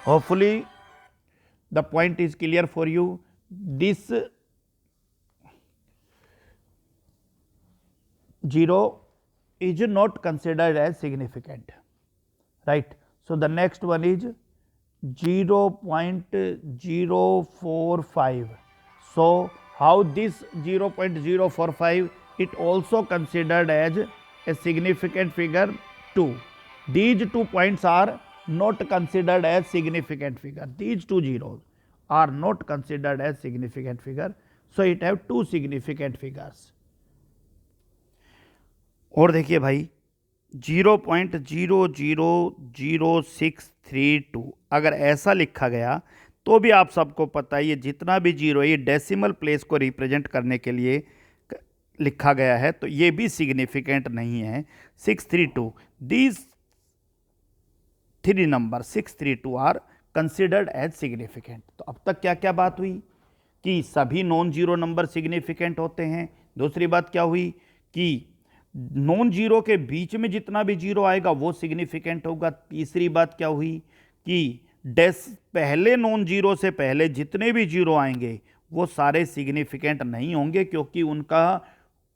hopefully the point is clear for you. This zero is not considered as significant, right? So the next one is 0.045. so how this 0.045, it also considered as a significant figure too. These 2 points are not considered as significant figure. These two zeros are not considered as significant figure, so it have 2 significant figures. और देखिए भाई, 0.0000632 अगर ऐसा लिखा गया तो भी आप सबको पता है ये जितना भी जीरो है ये डेसिमल प्लेस को रिप्रेजेंट करने के लिए लिखा गया है, तो ये भी सिग्निफिकेंट नहीं है। 632, these 3 number 632 are considered as significant. तो अब तक क्या क्या बात हुई कि सभी नॉन जीरो नंबर सिग्निफिकेंट होते हैं। दूसरी बात क्या हुई कि नॉन जीरो के बीच में जितना भी जीरो आएगा वो सिग्निफिकेंट होगा। तीसरी बात क्या हुई कि पहले नॉन जीरो से पहले जितने भी जीरो आएंगे वो सारे सिग्निफिकेंट नहीं होंगे, क्योंकि उनका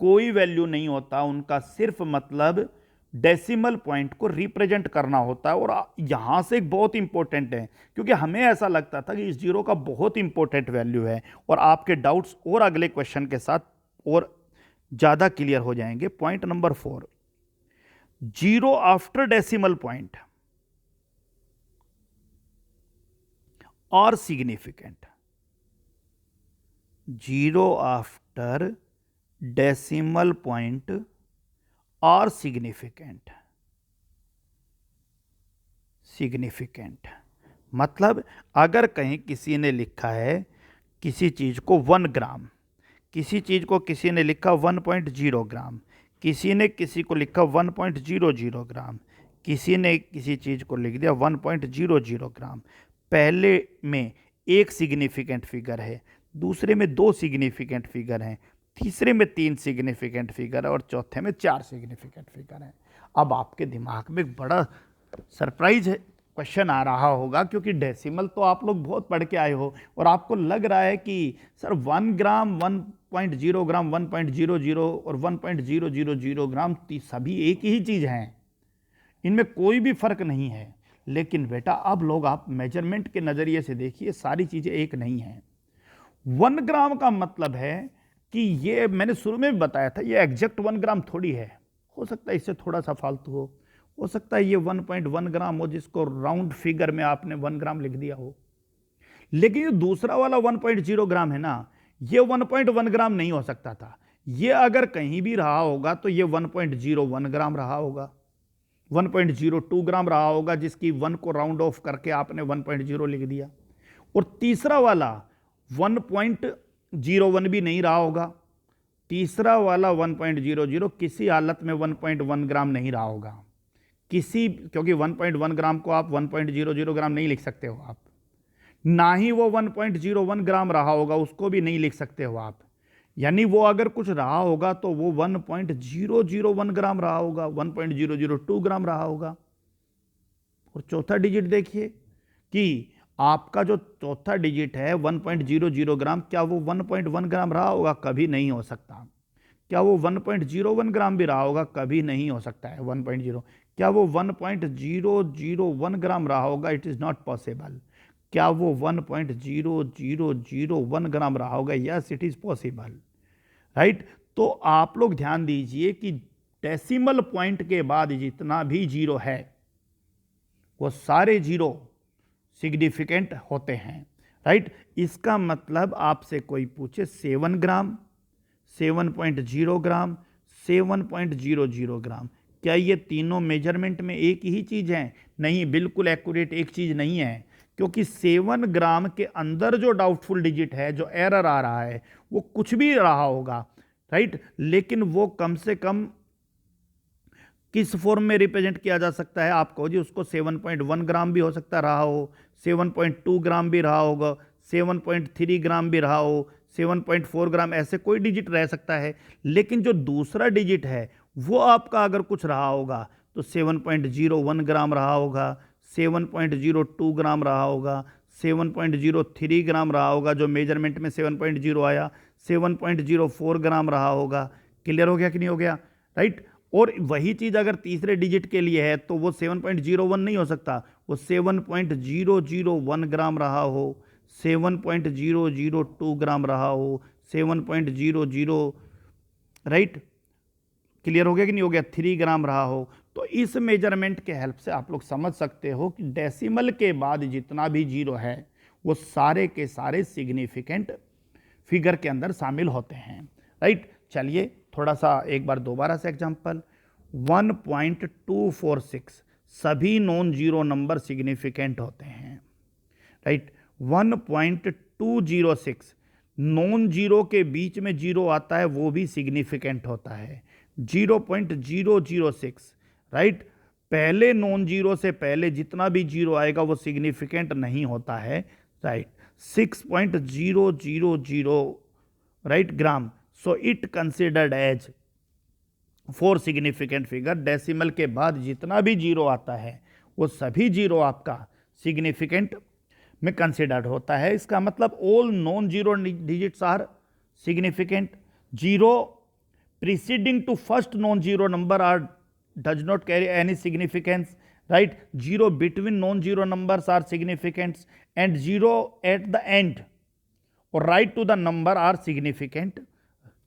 कोई वैल्यू नहीं होता, उनका सिर्फ मतलब डेसिमल पॉइंट को रिप्रेजेंट करना होता है। और यहां से एक बहुत इंपॉर्टेंट है, क्योंकि हमें ऐसा लगता था कि इस जीरो का बहुत इंपॉर्टेंट वैल्यू है, और आपके डाउट्स और अगले क्वेश्चन के साथ और ज़्यादा क्लियर हो जाएंगे। Point number 4, zero after decimal point और significant. Zero after decimal point और सिग्निफिकेंट। सिग्निफिकेंट मतलब अगर कहीं किसी ने लिखा है किसी चीज़ को 1 ग्राम, किसी चीज़ को किसी ने लिखा 1.0 ग्राम, किसी ने किसी को लिखा 1.00 ग्राम, किसी ने किसी चीज़ को लिख दिया 1.00 ग्राम, पहले में एक सिग्निफिकेंट फिगर है, दूसरे में 2 सिग्निफिकेंट फिगर हैं, तीसरे में 3 सिग्निफिकेंट फिगर है और चौथे में 4 सिग्निफिकेंट फिगर हैं। अब आपके दिमाग में एक बड़ा सरप्राइज क्वेश्चन आ रहा होगा, क्योंकि डेसिमल तो आप लोग बहुत पढ़ के आए हो और आपको लग रहा है कि सर 1 ग्राम, 1.0 ग्राम, 1.00 और 1.000 ग्राम सभी एक ही चीज़ हैं, इनमें कोई भी फर्क नहीं है। लेकिन बेटा अब लोग आप मेजरमेंट के नज़रिए से देखिए, सारी चीज़ें एक नहीं हैं। 1 ग्राम का मतलब है कि ये मैंने शुरू में भी बताया था, ये एग्जैक्ट 1 ग्राम थोड़ी है, हो सकता है इससे थोड़ा सा फालतू हो सकता है ये 1.1 ग्राम हो, जिसको राउंड फिगर में आपने 1 ग्राम लिख दिया हो। लेकिन ये दूसरा वाला 1.0 ग्राम है ना, ये 1.1 ग्राम नहीं हो सकता था। ये अगर कहीं भी रहा होगा तो ये 1.01 ग्राम रहा होगा, 1.02 ग्राम रहा होगा, जिसकी 1 को राउंड ऑफ करके आपने 1.0 लिख दिया। और तीसरा वाला 1.01 भी नहीं रहा होगा, तीसरा वाला 1.00 किसी हालत में 1.1 ग्राम नहीं रहा होगा, क्योंकि 1.1 ग्राम को आप 1.00 ग्राम नहीं लिख सकते हो आप, ना ही वो 1.01 ग्राम रहा होगा, उसको भी नहीं लिख सकते हो आप। यानी वो अगर कुछ रहा होगा तो वो 1.001 ग्राम रहा होगा, 1.002 ग्राम रहा होगा। और चौथा डिजिट देखिए कि आपका जो चौथा डिजिट है 1.00 ग्राम, क्या वो 1.1 ग्राम रहा होगा? कभी नहीं हो सकता। क्या वो 1.01 ग्राम भी रहा होगा? कभी नहीं हो सकता है 1.0। क्या वो 1.001 ग्राम रहा होगा? It is not possible. क्या वो 1.0001 ग्राम रहा होगा? Yes, it is possible, right. तो आप लोग ध्यान दीजिए कि डेसिमल पॉइंट के बाद जितना भी जीरो है वो सारे जीरो सिग्निफिकेंट होते हैं, राइट। इसका मतलब आपसे कोई पूछे 7 ग्राम, 7.0 ग्राम, 7.00 ग्राम, क्या ये तीनों मेजरमेंट में एक ही चीज़ है? नहीं, बिल्कुल एक्यूरेट एक चीज़ नहीं है, क्योंकि 7 ग्राम के अंदर जो डाउटफुल डिजिट है, जो एरर आ रहा है, वो कुछ भी रहा होगा, राइट। लेकिन वो कम से कम किस फॉर्म में रिप्रेजेंट किया जा सकता है? आप कहो जी उसको 7.1 ग्राम भी हो सकता रहा हो, 7.2 ग्राम भी रहा होगा, 7.3 ग्राम भी रहा हो, 7.4 ग्राम, ऐसे कोई डिजिट रह सकता है। लेकिन जो दूसरा डिजिट है वो आपका अगर कुछ रहा होगा तो 7.01 ग्राम रहा होगा, 7.02 ग्राम रहा होगा, 7.03 ग्राम रहा होगा, जो मेजरमेंट में 7.0 आया, 7.04 ग्राम रहा होगा। क्लियर हो गया कि नहीं हो गया, राइट। और वही चीज़ अगर तीसरे डिजिट के लिए है तो वो 7.01 नहीं हो सकता, वो 7.001 ग्राम रहा हो, 7.002 ग्राम रहा हो, 7.00, राइट। क्लियर हो गया कि नहीं हो गया, 3 ग्राम रहा हो। तो इस मेजरमेंट के हेल्प से आप लोग समझ सकते हो कि डेसिमल के बाद जितना भी जीरो है वो सारे के सारे सिग्निफिकेंट फिगर के अंदर शामिल होते हैं, राइट। चलिए थोड़ा सा एक बार दोबारा से एग्जांपल, 1.246 सभी नॉन जीरो नंबर सिग्निफिकेंट होते हैं, राइट। 1.206 नॉन जीरो के बीच में जीरो आता है, वो भी सिग्निफिकेंट होता है। 0.006, राइट। पहले नॉन जीरो से पहले जितना भी जीरो आएगा वो सिग्निफिकेंट नहीं होता है, right. 6.000, right, gram, so it considered as 4 significant figure. Decimal के बाद जितना भी जीरो आता है वो सभी जीरो आपका सिग्निफिकेंट में कंसिडर्ड होता है। इसका मतलब all non zero digits are significant. Zero preceding to first non-zero number does not carry any significance, right. Zero between non-zero numbers are significant, and zero at the end or right to the number are significant.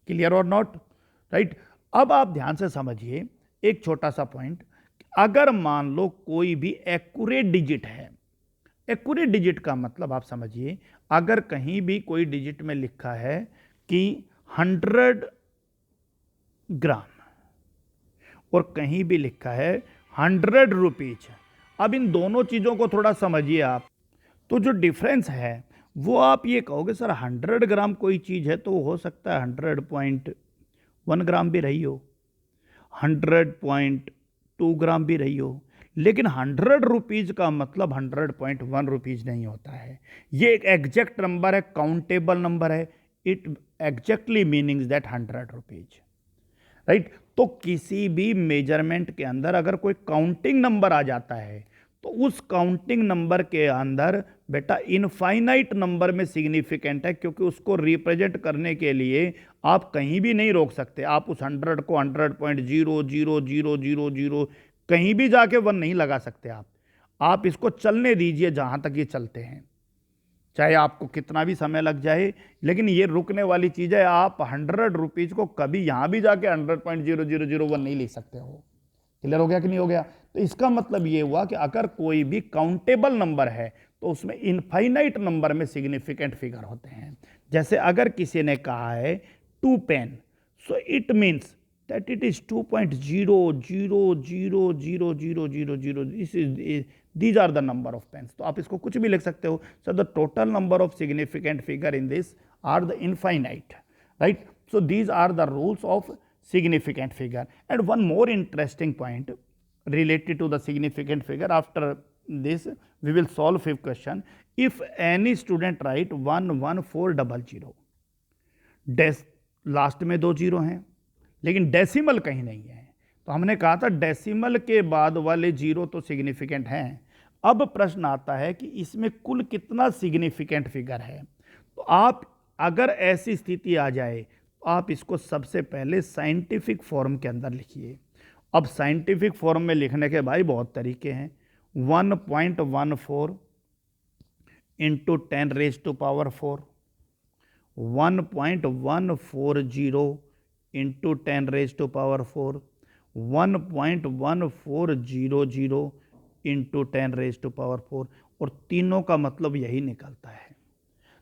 Clear or not, right. अब आप ध्यान से समझिए एक छोटा सा पॉइंट, अगर मान लो कोई भी एक्यूरेट डिजिट है, एक्यूरेट डिजिट का मतलब आप समझिए, अगर कहीं भी कोई डिजिट में लिखा है कि 100 ग्राम और कहीं भी लिखा है 100 रुपीज, अब इन दोनों चीज़ों को थोड़ा समझिए आप। तो जो डिफरेंस है वो आप ये कहोगे सर 100 ग्राम कोई चीज़ है तो हो सकता है 100.1 ग्राम भी रही हो, 100.2 ग्राम भी रही हो, लेकिन 100 रुपीज़ का मतलब 100.1 रुपीज़ नहीं होता है। ये एक एग्जैक्ट नंबर है, काउंटेबल नंबर है। It exactly meanings that 100 rupees, right. तो किसी भी मेजरमेंट के अंदर अगर कोई काउंटिंग नंबर आ जाता है तो उस काउंटिंग नंबर के अंदर बेटा इनफाइनाइट नंबर में सिग्निफिकेंट है, क्योंकि उसको रिप्रेजेंट करने के लिए आप कहीं भी नहीं रोक सकते। आप उस 100 को 100.00000 कहीं भी जाके 1 नहीं लगा सकते। आप इसको चलने दीजिए जहां तक ये चलते हैं, चाहे आपको कितना भी समय लग जाए, लेकिन ये रुकने वाली चीज़ है। आप 100 रुपीज़ को कभी यहां भी जाके 100.0001 नहीं लिख सकते हो। क्लियर हो गया कि नहीं हो गया? तो इसका मतलब ये हुआ कि अगर कोई भी काउंटेबल नंबर है तो उसमें इनफाइनाइट नंबर में सिग्निफिकेंट फिगर होते हैं। जैसे अगर किसी ने कहा है 2 pen, so it means that it is 2.0000000. These are the number of pens. तो आप इसको कुछ भी लिख सकते हो. So the total number of significant figure in this are the infinite, right? So these are the rules of significant figure. And one more interesting point related to the significant figure, after this we will solve fifth question. If any student write 11400, last में 2 जीरो हैं लेकिन डेसिमल कहीं नहीं है, तो हमने कहा था डेसिमल के बाद वाले जीरो तो सिग्निफिकेंट हैं। अब प्रश्न आता है कि इसमें कुल कितना सिग्निफिकेंट फिगर है। तो आप अगर ऐसी स्थिति आ जाए तो आप इसको सबसे पहले साइंटिफिक फॉर्म के अंदर लिखिए। अब साइंटिफिक फॉर्म में लिखने के भाई बहुत तरीके हैं। 1.14 इंटू 10⁻⁴, 1.140 इंटू 10⁻⁴, 1.1400 इंटू 10⁻⁴, और तीनों का मतलब यही निकलता है।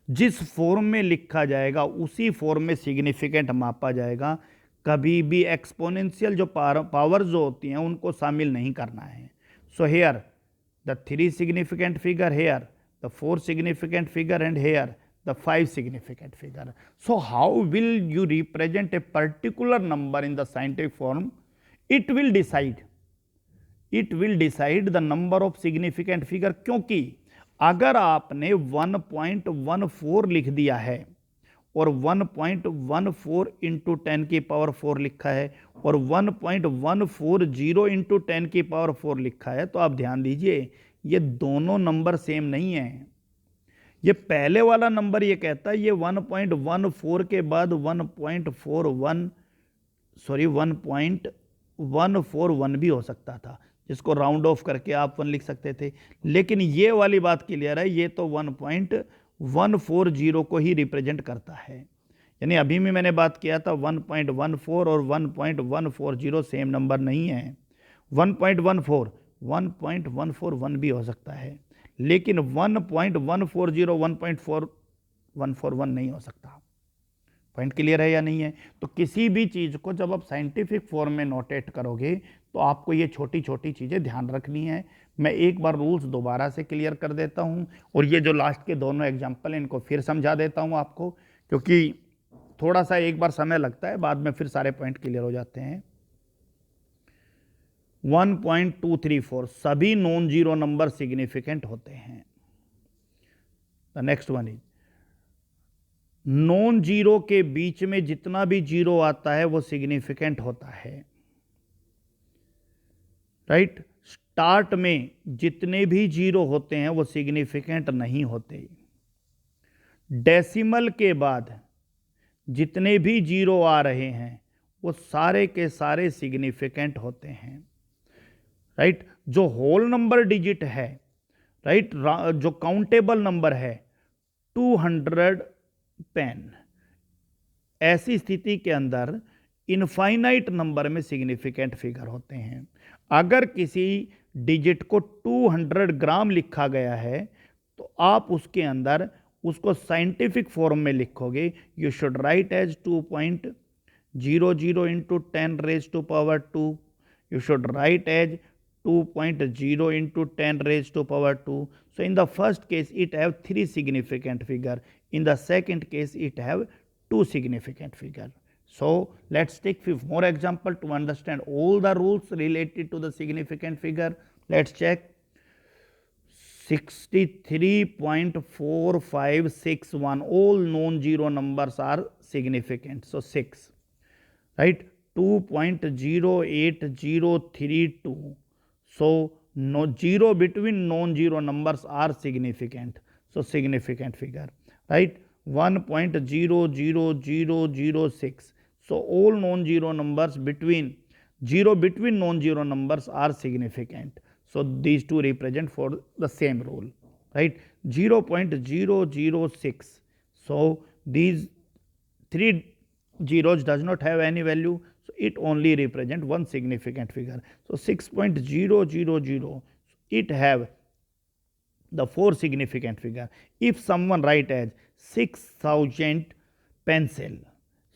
जिस फॉर्म में लिखा जाएगा उसी फॉर्म में सिग्निफिकेंट मापा जाएगा। कभी भी एक्सपोनेंशियल जो पावर जो होती हैं उनको शामिल नहीं करना है। So here the 3 significant figure, here the 4 significant figure, and here the 5 significant figure. So how will you represent a particular number in the scientific form? It will decide the number of significant figure, क्योंकि अगर आपने 1.14 लिख दिया है और 1.14 इंटू 10⁻⁴ लिखा है और 1.140 इंटू 10⁻⁴ लिखा है, तो आप ध्यान दीजिए ये दोनों नंबर सेम नहीं है। ये पहले वाला नंबर ये कहता है ये 1.14 के बाद 1.141 भी हो सकता था, जिसको राउंड ऑफ करके आप 1 लिख सकते थे। लेकिन ये वाली बात क्लियर है, ये तो 1.140 को ही रिप्रेजेंट करता है। यानी अभी भी मैंने बात किया था 1.14 और 1.140 सेम नंबर नहीं है। 1.141 भी हो सकता है, लेकिन 1.140 1.41 नहीं हो सकता। पॉइंट क्लियर है या नहीं है? तो किसी भी चीज़ को जब आप साइंटिफिक फॉर्म में नोटेट करोगे तो आपको ये छोटी छोटी चीज़ें ध्यान रखनी है। मैं एक बार रूल्स दोबारा से क्लियर कर देता हूँ, और ये जो लास्ट के दोनों एग्जाम्पल हैं इनको फिर समझा देता हूँ आपको, क्योंकि थोड़ा सा एक बार समय लगता है, बाद में फिर सारे पॉइंट क्लियर हो जाते हैं। 1.234 सभी नॉन जीरो नंबर सिग्निफिकेंट होते हैं। The next one is non zero के बीच में जितना भी जीरो आता है वो सिग्निफिकेंट होता है, राइट। स्टार्ट में जितने भी जीरो होते हैं वो सिग्निफिकेंट नहीं होते। डेसिमल के बाद जितने भी जीरो आ रहे हैं वो सारे के सारे सिग्निफिकेंट होते हैं, राइट। जो होल नंबर डिजिट है, राइट, जो काउंटेबल नंबर है 200 पेन, ऐसी स्थिति के अंदर इनफाइनाइट नंबर में सिग्निफिकेंट फिगर होते हैं। अगर किसी डिजिट को 200 ग्राम लिखा गया है तो आप उसके अंदर उसको साइंटिफिक फॉर्म में लिखोगे। You should write as 2.00 into 10⁻²। You should write as 2.0 into 10⁻². So in the first case it have 3 significant figure, in the second case it have 2 significant figure. So let's take 5 more example to understand all the rules related to the significant figure. Let's check 63.4561, all non-zero numbers are significant. So 6, right? 2.08032. So no zero between non-zero numbers are significant. So significant figure, right? 1.00006. So all non-zero numbers between non-zero numbers are significant. So these two represent for the same rule, right? 0.006. So these three zeros does not have any value, so it only represent one significant figure. So 6.000, it have the 4 significant figure. If someone write as 6000 pencil,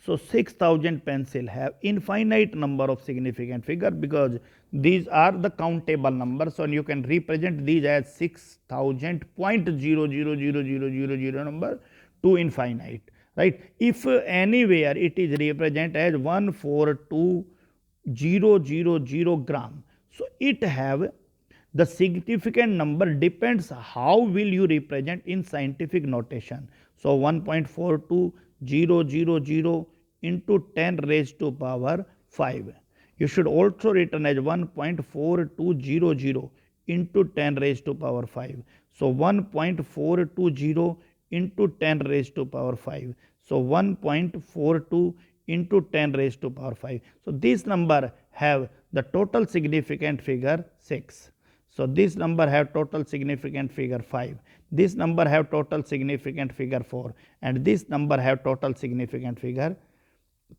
so 6000 pencil have infinite number of significant figure, because these are the countable numbers, so you can represent these as 6000.00000 number to infinite, right? If anywhere it is represent as 142,000 gram, so it have the significant number depends how will you represent in scientific notation. So 1.42000 into 10 raised to power 5. You should also written as 1.4200 into 10 raised to power 5. So 1.420 into 10 raised to power 5. So 1.42 into 10 raised to power 5. So this number have the total significant figure 6. So this number have total significant figure 5. This number have total significant figure 4. And this number have total significant figure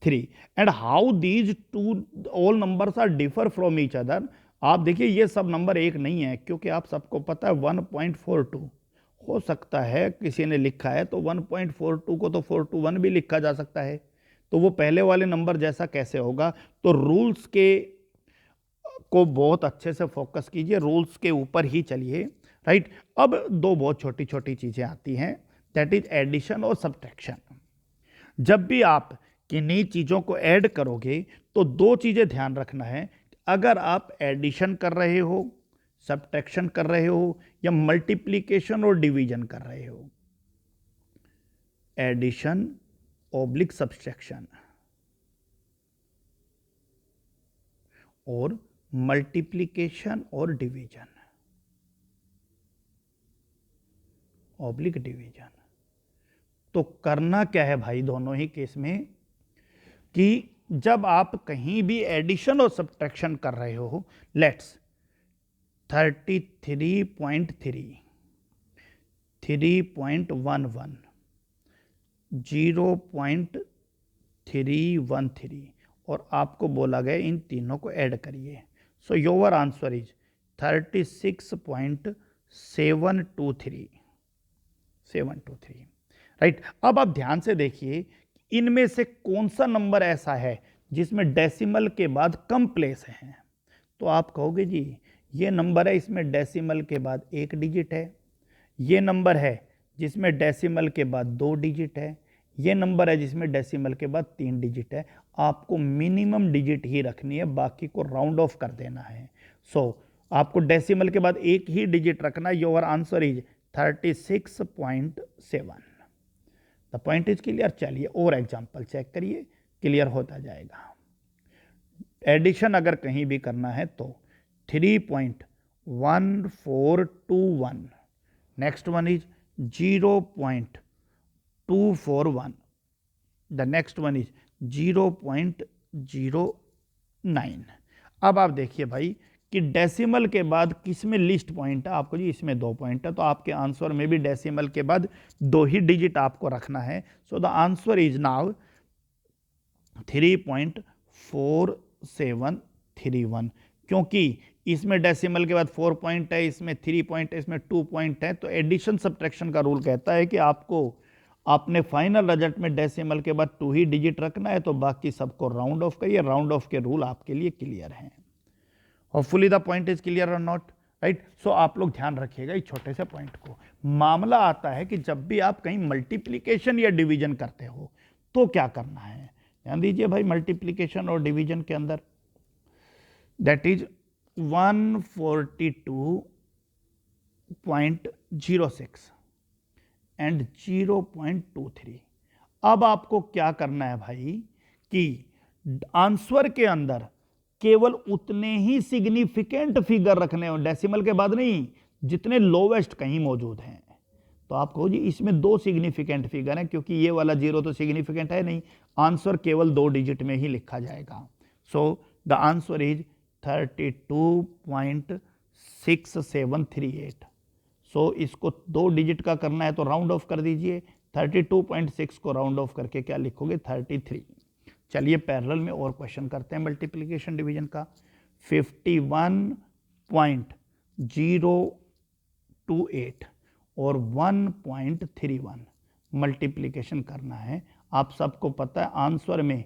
3. And how these two all numbers are differ from each other, आप देखिए ये सब नंबर एक नहीं है, क्योंकि आप सबको पता है 1.42 हो सकता है किसी ने लिखा है तो 1.42 को तो 421 भी लिखा जा सकता है, तो वो पहले वाले नंबर जैसा कैसे होगा। तो रूल्स के को बहुत अच्छे से फोकस कीजिए, रूल्स के ऊपर ही चलिए, राइट। अब दो बहुत छोटी छोटी चीजें आती हैं, दैट इज एडिशन और सब्ट्रैक्शन। जब भी आप किन्हीं चीजों को ऐड करोगे तो दो चीजें ध्यान रखना है, अगर आप एडिशन कर रहे हो, सब्ट्रैक्शन कर रहे हो, या मल्टीप्लिकेशन और डिवीजन कर रहे हो, एडिशन ऑब्लिक सब्ट्रैक्शन और मल्टीप्लिकेशन और डिवीजन ऑब्लिक डिवीजन, तो करना क्या है भाई दोनों ही केस में कि जब आप कहीं भी एडिशन और सब्ट्रैक्शन कर रहे हो, लेट्स 33.3, 3.11, 0.313 और आपको बोला गया इन तीनों को ऐड करिए। सो योर आंसर इज 36.723, राइट। अब आप ध्यान से देखिए इनमें से कौन सा नंबर ऐसा है जिसमें डेसिमल के बाद कम प्लेस है। तो आप कहोगे जी ये नंबर है इसमें डेसिमल के बाद एक डिजिट है, ये नंबर है जिसमें डेसिमल के बाद 2 डिजिट है, ये नंबर है जिसमें डेसिमल के बाद 3 डिजिट है। आपको मिनिमम डिजिट ही रखनी है, बाकी को राउंड ऑफ कर देना है। सो आपको डेसिमल के बाद एक ही डिजिट रखना है। Your answer is 36.7। The point is clear. चलिए और एग्जाम्पल चेक करिए, क्लियर होता जाएगा। एडिशन अगर कहीं भी करना है तो 3.1421, next one is 0.241, the next one is 0.09। अब आप देखिए भाई कि डेसिमल के बाद किस में लिस्ट पॉइंट है, आपको जी इसमें 2 पॉइंट है, तो आपके आंसर में भी डेसिमल के बाद 2 ही डिजिट आपको रखना है। So the answer is now 3.4731, क्योंकि इसमें डेसिमल के बाद 4 पॉइंट है, इसमें 3 पॉइंट है, इसमें 2 पॉइंट है। तो एडिशन सब्ट्रैक्शन का रूल कहता है कि आपको अपने फाइनल रिजल्ट में डेसिमल के बाद 2 ही डिजिट रखना है, तो बाकी सबको राउंड ऑफ करिए। राउंड ऑफ के रूल आपके लिए क्लियर हैं। Hopefully the point is clear और नॉट, राइट। सो आप लोग ध्यान रखिएगा इस छोटे से पॉइंट को। मामला आता है कि जब भी आप कहीं मल्टीप्लिकेशन या डिवीजन करते हो तो क्या करना है। ध्यान दीजिए भाई, मल्टीप्लिकेशन और डिवीजन के अंदर दैट इज 142.06 एंड 0.23। अब आपको क्या करना है भाई कि आंसर के अंदर केवल उतने ही सिग्निफिकेंट फिगर रखने हो, डेसिमल के बाद नहीं, जितने लोवेस्ट कहीं मौजूद हैं। तो आप कहो जी इसमें दो सिग्निफिकेंट फिगर हैं, क्योंकि ये वाला 0 तो सिग्निफिकेंट है नहीं, आंसर केवल 2 डिजिट में ही लिखा जाएगा। So the answer is 32.6738। सो इसको 2 डिजिट का करना है तो राउंड ऑफ कर दीजिए, 32.6 को राउंड ऑफ करके क्या लिखोगे 33। चलिए पैरेलल में और क्वेश्चन करते हैं मल्टीप्लिकेशन डिवीजन का। 51.028 और 1.31 मल्टीप्लिकेशन करना है। आप सबको पता है आंसर में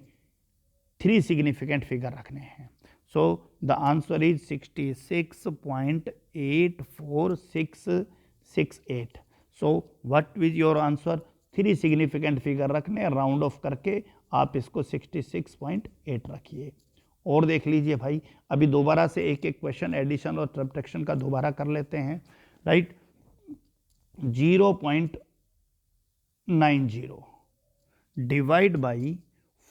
3 सिग्निफिकेंट फिगर रखने हैं। So the answer is 66.84668। So what is your answer? 3 significant figure रखने, राउंड ऑफ करके आप इसको 66.8 रखिए। और देख लीजिए भाई, अभी दोबारा से एक एक क्वेश्चन एडिशन और सब्ट्रैक्शन का दोबारा कर लेते हैं, राइट। 0.90 divide by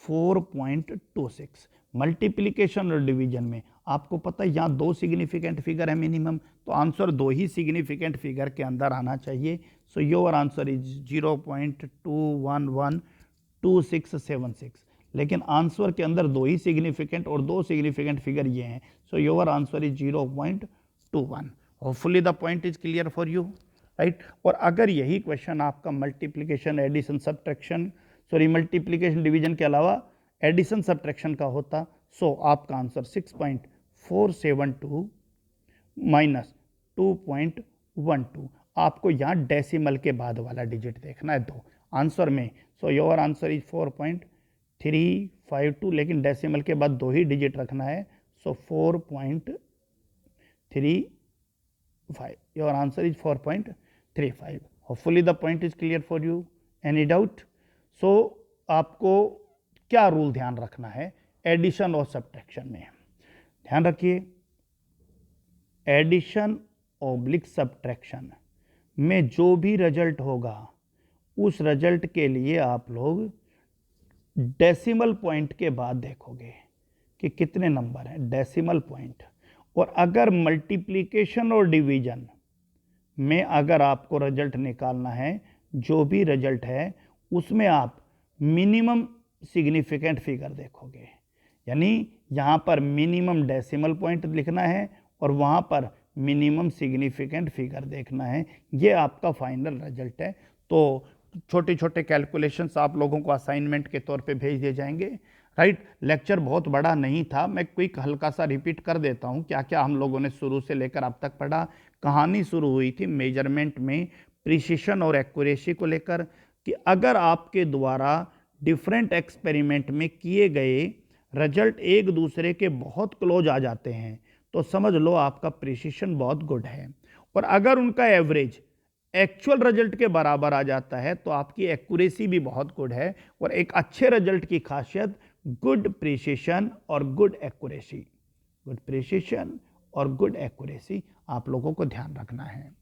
4.26। मल्टीप्लिकेशन और डिवीजन में आपको पता है यहाँ 2 सिग्निफिकेंट फिगर है मिनिमम, तो आंसर 2 ही सिग्निफिकेंट फिगर के अंदर आना चाहिए। सो योर आंसर इज 0.2112676। लेकिन आंसर के अंदर 2 ही सिग्निफिकेंट और 2 सिग्निफिकेंट फिगर ये हैं। So your answer is 0.21। Hopefully the point is clear for you, right. और अगर यही क्वेश्चन आपका multiplication addition subtraction multiplication division के अलावा एडिशन सब्ट्रैक्शन का होता, सो आपका आंसर 6.472 माइनस 2.12। आपको यहाँ डेसिमल के बाद वाला डिजिट देखना है 2 आंसर में। सो योर आंसर इज 4.352, लेकिन डेसिमल के बाद 2 ही डिजिट रखना है। So 4.35। Your answer is 4.35। Hopefully the point is clear for you. Any doubt? So आपको क्या रूल ध्यान रखना है एडिशन और सब्ट्रैक्शन में? ध्यान रखिए, एडिशन ऑब्लिक सब्ट्रैक्शन में जो भी रिजल्ट होगा उस रिजल्ट के लिए आप लोग डेसिमल पॉइंट के बाद देखोगे कि कितने नंबर हैं, डेसिमल पॉइंट। और अगर मल्टीप्लिकेशन और डिवीजन में अगर आपको रिजल्ट निकालना है, जो भी रिजल्ट है उसमें आप मिनिमम सिग्निफिकेंट फिगर देखोगे, यानी यहाँ पर मिनिमम डेसिमल पॉइंट लिखना है और वहाँ पर मिनिमम सिग्निफिकेंट फिगर देखना है। ये आपका फाइनल रिजल्ट है। तो छोटे छोटे कैलकुलेशंस आप लोगों को असाइनमेंट के तौर पे भेज दिए जाएंगे, राइट। लेक्चर बहुत बड़ा नहीं था, मैं क्विक हल्का सा रिपीट कर देता हूँ क्या क्या हम लोगों ने शुरू से लेकर अब तक पढ़ा। कहानी शुरू हुई थी मेजरमेंट में प्रिसिशन और एक्यूरेसी को लेकर, कि अगर आपके द्वारा डिफरेंट एक्सपेरिमेंट में किए गए रिजल्ट एक दूसरे के बहुत क्लोज आ जाते हैं तो समझ लो आपका प्रिसिशन बहुत गुड है। और अगर उनका एवरेज एक्चुअल रिजल्ट के बराबर आ जाता है तो आपकी एक्यूरेसी भी बहुत गुड है। और एक अच्छे रिजल्ट की खासियत गुड प्रिसिशन और गुड एक्यूरेसी, गुड प्रिसिशन और गुड एक्यूरेसी आप लोगों को ध्यान रखना है,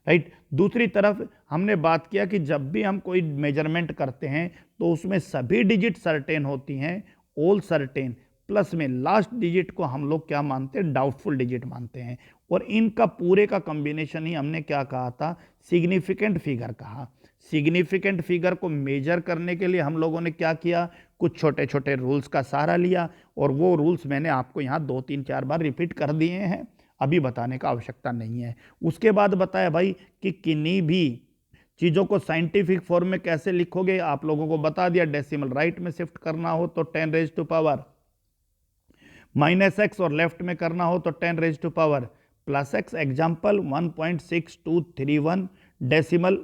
राइट। दूसरी तरफ हमने बात किया कि जब भी हम कोई मेजरमेंट करते हैं तो उसमें सभी डिजिट सर्टेन होती हैं, ऑल सर्टेन, प्लस में लास्ट डिजिट को हम लोग क्या मानते हैं, डाउटफुल डिजिट मानते हैं। और इनका पूरे का कॉम्बिनेशन ही हमने क्या कहा था, सिग्निफिकेंट फिगर कहा। सिग्निफिकेंट फिगर को मेजर करने के लिए हम लोगों ने क्या किया, कुछ छोटे छोटे रूल्स का सहारा लिया, और वो रूल्स मैंने आपको यहाँ 2 3 4 बार रिपीट कर दिए हैं, अभी बताने का आवश्यकता नहीं है। उसके बाद बताया भाई कि किन्हीं भी चीज़ों को साइंटिफिक फॉर्म में कैसे लिखोगे, आप लोगों को बता दिया। डेसिमल राइट में शिफ्ट करना हो तो 10 रेज टू पावर -x, और लेफ्ट में करना हो तो 10 raise to power +x। Example 1.6231 decimal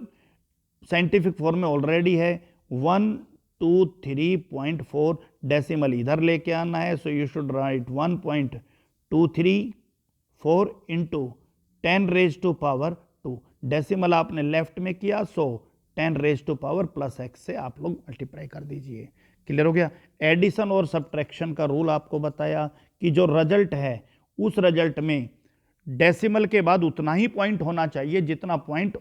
scientific form में ऑलरेडी है। 123.4 डेसिमल इधर लेके आना है, so you should write 1.234 into 10 raise to power 2। Decimal आपने लेफ्ट में किया, सो 10 रेज टू पावर +x से आप लोग मल्टीप्लाई कर दीजिए। क्लियर हो गया। एडिशन और सब्ट्रैक्शन का रूल आपको बताया कि जो रिजल्ट है उस रिजल्ट में डेसिमल के बाद उतना ही पॉइंट होना चाहिए जितना पॉइंट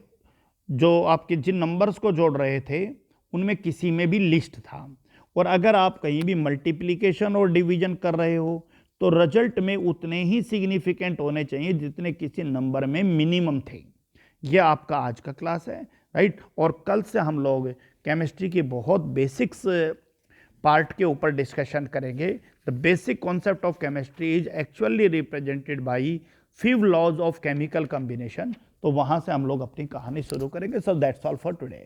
जो आपके जिन नंबर्स को जोड़ रहे थे उनमें किसी में भी लिस्ट था। और अगर आप कहीं भी मल्टीप्लिकेशन और डिवीजन कर रहे हो तो रिजल्ट में उतने ही सिग्निफिकेंट होने चाहिए जितने किसी नंबर में मिनिमम थे। यह आपका आज का क्लास है, राइट। और कल से हम लोग केमिस्ट्री की बहुत बेसिक्स पार्ट के ऊपर डिस्कशन करेंगे। The basic concept of chemistry is actually represented by 5 laws of chemical combination. तो वहां से हम लोग अपनी कहानी शुरू करेंगे। So that's all for today.